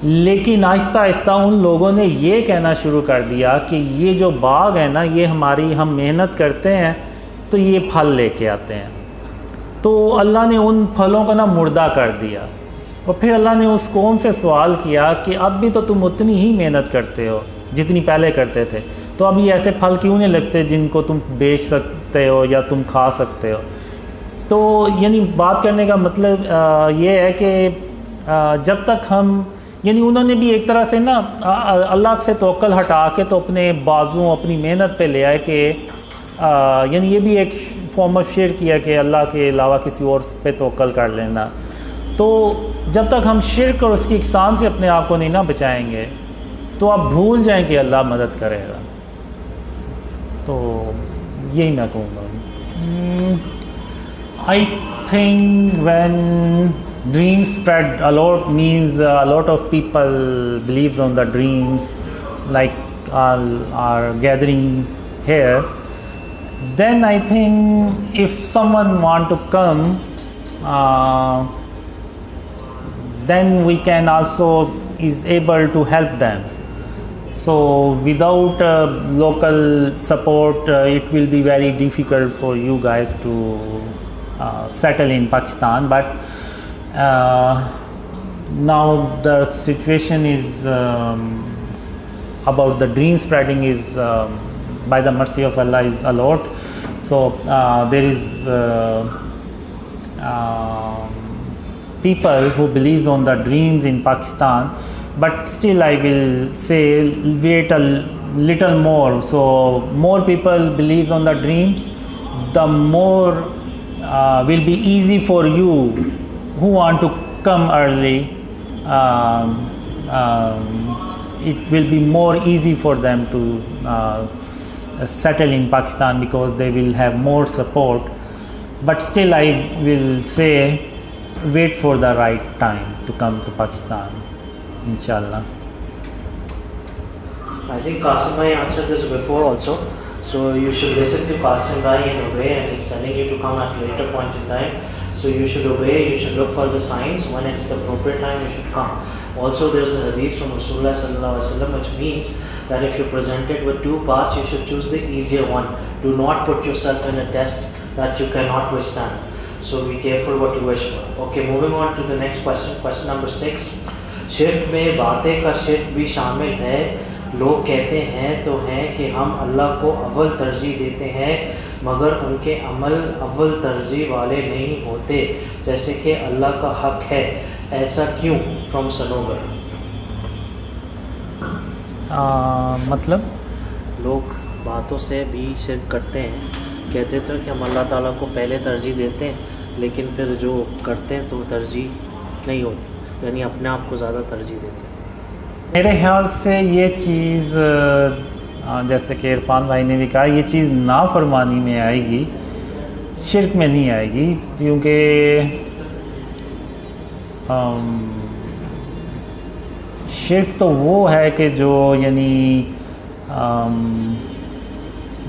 लेकिन आहिस्ता आहिस्ता उन लोगों ने ये कहना शुरू कर दिया कि ये जो बाग है ना, ये हम मेहनत करते हैं तो ये फल लेके आते हैं। तो अल्लाह ने उन फलों को ना मुर्दा कर दिया। और फिर अल्लाह ने उस कौम से सवाल किया कि अब भी तो तुम उतनी ही मेहनत करते हो जितनी पहले करते थे, तो अब ये ऐसे फल क्यों नहीं लगते जिनको तुम बेच सकते हो या तुम खा सकते हो। तो यानी बात करने का मतलब ये है कि जब तक हम यानी उन्होंने भी एक तरह से ना अल्लाह से तवक्कल हटा के तो अपने बाजुओं अपनी मेहनत पे ले आए कि यानी ये भी एक फॉर्म ऑफ शिर्क किया कि अल्लाह के अलावा किसी और पे तवक्कल कर लेना। तो जब तक हम शिर्क और उसकी इकसान से अपने आप को नहीं ना बचाएंगे तो आप भूल जाएं कि अल्लाह मदद करेगा। तो यही मैं कहूँगा। I think when dreams spread a lot, means a lot of people believes on the dreams, like all are gathering here. Then I think if someone want to come, then we can also is able to help them. So without local support, it will be very difficult for you guys to settle in Pakistan. But now the situation is about the dream spreading is by the mercy of Allah is a lot. So there is people who believes on the dreams in Pakistan, but still I will say wait a little more. So more people believes on the dreams, the more will be easy for you who want to come early. It will be more easy for them to settle in Pakistan because they will have more support. But still I will say wait for the right time to come to Pakistan, inshallah. I think Qasim bhai answered this before also. So you should listen to Qasim bhai and obey, and he's telling you to come at a later point in time. So you should obey, you should look for the signs. When it's the appropriate time, you should come. Also, there is a hadith from Rasulullah sallallahu alaihi wasallam which means that if you're presented with two paths, you should choose the easier one. Do not put yourself in a test that you cannot withstand. So be careful what you wish for. Okay, moving on to the next question. Question number 6. शिर्क में बातें का शिर्क भी शामिल है। लोग कहते हैं तो हैं कि हम अल्लाह को अव्वल तरजीह देते हैं, मगर उनके अमल अव्वल तरजीह वाले नहीं होते, जैसे कि अल्लाह का हक है। ऐसा क्यों? फ्रॉम सनोवर। मतलब लोग बातों से भी शिर्क करते हैं, कहते तो कि हम अल्लाह ताला को पहले तरजीह देते हैं, लेकिन फिर जो करते हैं तो तरजीह नहीं होती, यानी अपने आप को ज़्यादा तरजीह देते हैं। मेरे ख्याल से ये चीज़ जैसे कि इरफान भाई ने भी कहा, ये चीज़ नाफरमानी में आएगी, शिर्क में नहीं आएगी। क्योंकि शिर्क तो वो है कि जो यानी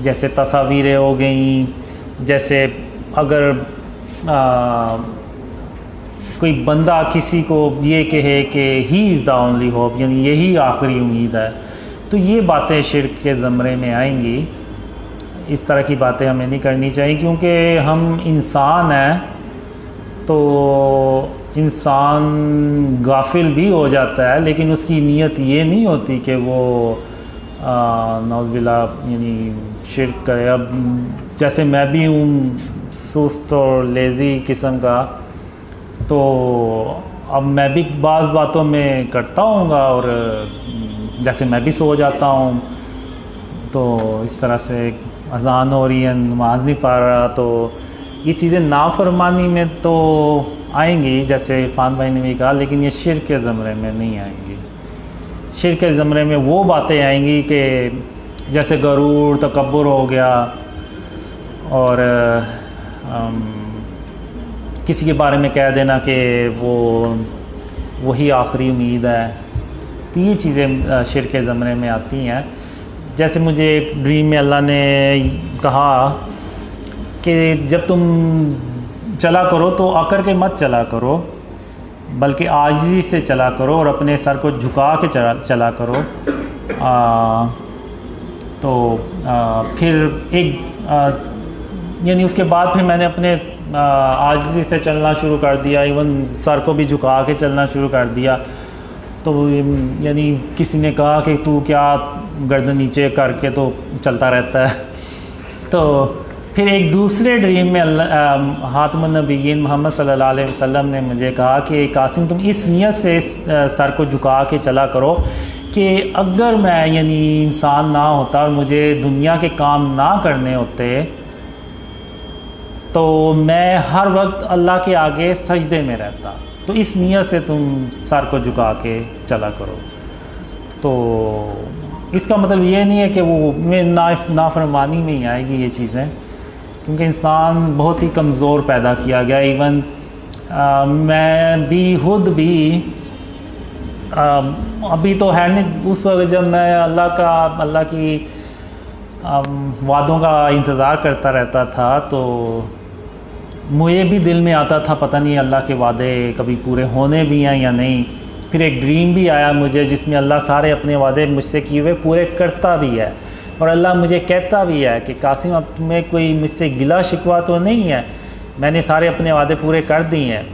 जैसे तस्वीरें हो गई, जैसे अगर कोई बंदा किसी को ये कहे कि he is the only hope, यानी यही आखिरी उम्मीद है, तो ये बातें शिर्क के ज़मरे में आएंगी। इस तरह की बातें हमें नहीं करनी चाहिए, क्योंकि हम इंसान हैं, तो इंसान गाफिल भी हो जाता है, लेकिन उसकी नीयत ये नहीं होती कि वो नौज़बिल्ला यानी शिर्क करे। अब जैसे मैं भी हूँ सुस्त और लेज़ी किस्म का, तो अब मैं भी बाज़ बातों में करता हूँगा, और जैसे मैं भी सो जाता हूँ, तो इस तरह से अज़ान हो रही है, नमाज़ नहीं पढ़ रहा, तो ये चीज़ें नाफरमानी में तो आएंगी, जैसे इरफान भाई ने भी कहा, लेकिन ये शिर्क के ज़मरे में नहीं आएंगी। शिर्क के ज़मरे में वो बातें आएंगी कि जैसे गरूर, तकब्बुर हो गया, और किसी के बारे में कह देना कि वो वही आखिरी उम्मीद है, तो ये चीज़ें शिर्क के ज़मरे में आती हैं। जैसे मुझे एक ड्रीम में अल्लाह ने कहा कि जब तुम चला करो तो आकर के मत चला करो, बल्कि आजिज़ी से चला करो और अपने सर को झुका के चला करो। फिर एक यानी उसके बाद फिर मैंने अपने आजिज़ी से चलना शुरू कर दिया, इवन सर को भी झुका के चलना शुरू कर दिया। तो यानी किसी ने कहा कि तू क्या गर्दन नीचे करके तो चलता रहता है। तो फिर एक दूसरे ड्रीम में हातिमुन नबिय्यीन मोहम्मद सल्लल्लाहु अलैहि वसल्लम ने मुझे कहा कि कासिम तुम इस नियत से सर को झुका के चला करो कि अगर मैं यानी इंसान ना होता और मुझे दुनिया के काम ना करने होते, तो मैं हर वक्त अल्लाह के आगे सजदे में रहता। तो इस नियत से तुम सर को झुका के चला करो। तो इसका मतलब ये नहीं है कि वो में नाफरमानी में ही आएगी ये चीज़ें, क्योंकि इंसान बहुत ही कमज़ोर पैदा किया गया। इवन मैं भी खुद भी अभी तो है नहीं, उस वक्त जब मैं अल्लाह की वादों का इंतज़ार करता रहता था तो मुझे भी दिल में आता था पता नहीं अल्लाह के वादे कभी पूरे होने भी हैं या नहीं। फिर एक ड्रीम भी आया मुझे जिसमें अल्लाह सारे अपने वादे मुझसे किए हुए पूरे करता भी है, और अल्लाह मुझे कहता भी है कि कासिम अब तुम्हें कोई मुझसे गिला शिकवा तो नहीं है, मैंने सारे अपने वादे पूरे कर दिए हैं।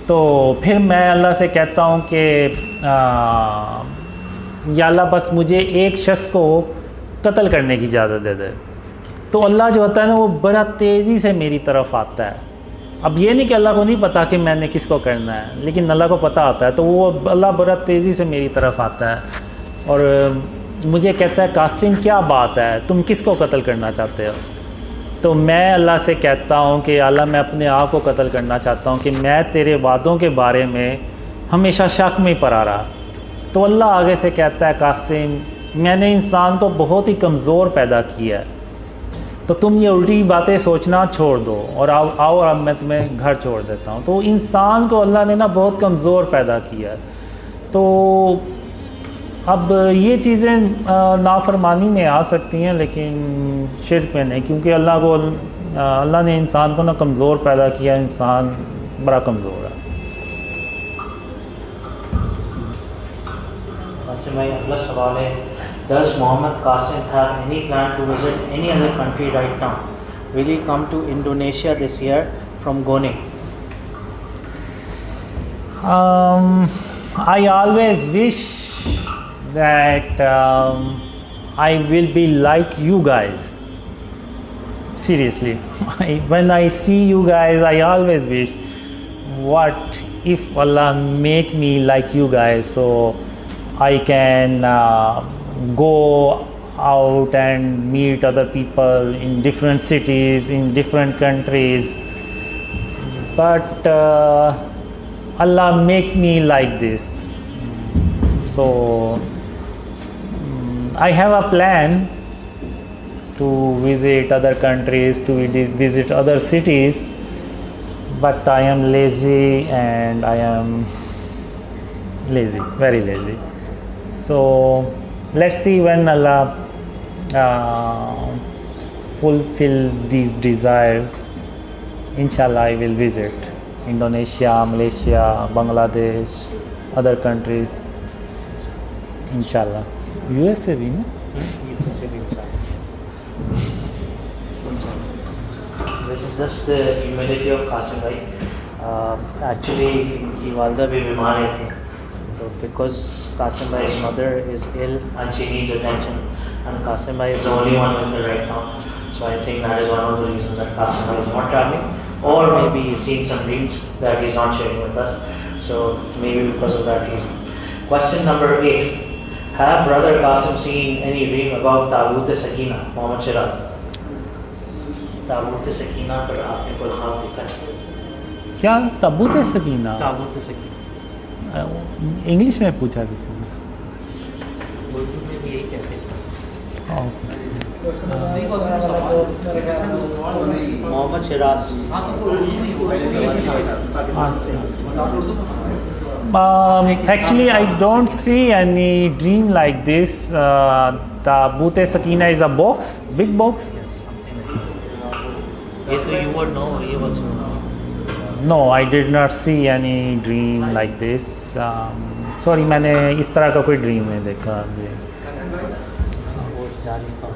तो फिर मैं अल्लाह से कहता हूँ कि या अल्लाह बस मुझे एक शख्स को कत्ल करने की इजाज़त दे दे। तो अल्लाह जो होता है ना वो बड़ा तेज़ी से मेरी तरफ आता है। अब ये नहीं कि अल्लाह को नहीं पता कि मैंने किसको करना है, लेकिन अल्लाह को पता होता है, तो वो अल्लाह बड़ा तेज़ी से मेरी तरफ आता है और मुझे कहता है कासिम क्या बात है, तुम किसको कत्ल करना चाहते हो। तो मैं अल्लाह से कहता हूँ कि अल्लाह मैं अपने आप को कत्ल करना चाहता हूँ कि मैं तेरे वादों के बारे में हमेशा शक में पड़ा रहा। तो अल्लाह आगे से कहता है कासिम मैंने इंसान को बहुत ही कमज़ोर पैदा किया है, तो तुम ये उल्टी बातें सोचना छोड़ दो और आओ अब मैं तुम्हें घर छोड़ देता हूँ। तो इंसान को अल्लाह ने ना बहुत कमज़ोर पैदा किया है। तो अब ये चीज़ें नाफरमानी में आ सकती हैं लेकिन शिर्क में नहीं, क्योंकि अल्लाह ने इंसान को ना कमज़ोर पैदा किया, इंसान बड़ा कमज़ोर है। अच्छा भाई अगला सवाल है, Does Mohammed Qasim have any plan to visit any other country right now? Will he come to Indonesia this year from Goni? I always wish that I will be like you guys. Seriously, when I see you guys, I always wish, what if Allah make me like you guys, so I can go out and meet other people in different cities, in different countries, but Allah make me like this. So I have a plan to visit other countries, to visit other cities, but I am lazy and I am lazy, very lazy. So let's see when Allah fulfill these desires. Inshallah I will visit Indonesia, Malaysia, Bangladesh, other countries. Inshallah. USA भी ना? USA भी inshallah. This is just the humility of Qasim bhai. Actually इनकी वालदा भी बीमार रहती हैं, so because Qasim bhai's mother is ill and she needs attention, and Qasim bhai is the only one with her right now, so I think that is one of the reasons that Qasim bhai is not traveling, or maybe he's seen some dreams that he's not sharing with us, so maybe because of that reason. Question number 8. Have brother Qasim seen any dream about Tabut Sakina, Mohammed Shiraz? Tabut Sakina पर आपने कोई ख्वाब देखा है? क्या ताबूत सकीना? ताबूत Sakina English में पूछा किसी ने? उर्दू में भी यही कहते हैं। Mohammad Siraj. Actually, I don't see any dream like this. Tabut Sakina is a box, big box. Yes, something like that. ये तो you would know, ये also know. No, I did not see any dream like this. Sorry, मैंने इस तरह का कोई dream नहीं देखा अभी। वो जाने का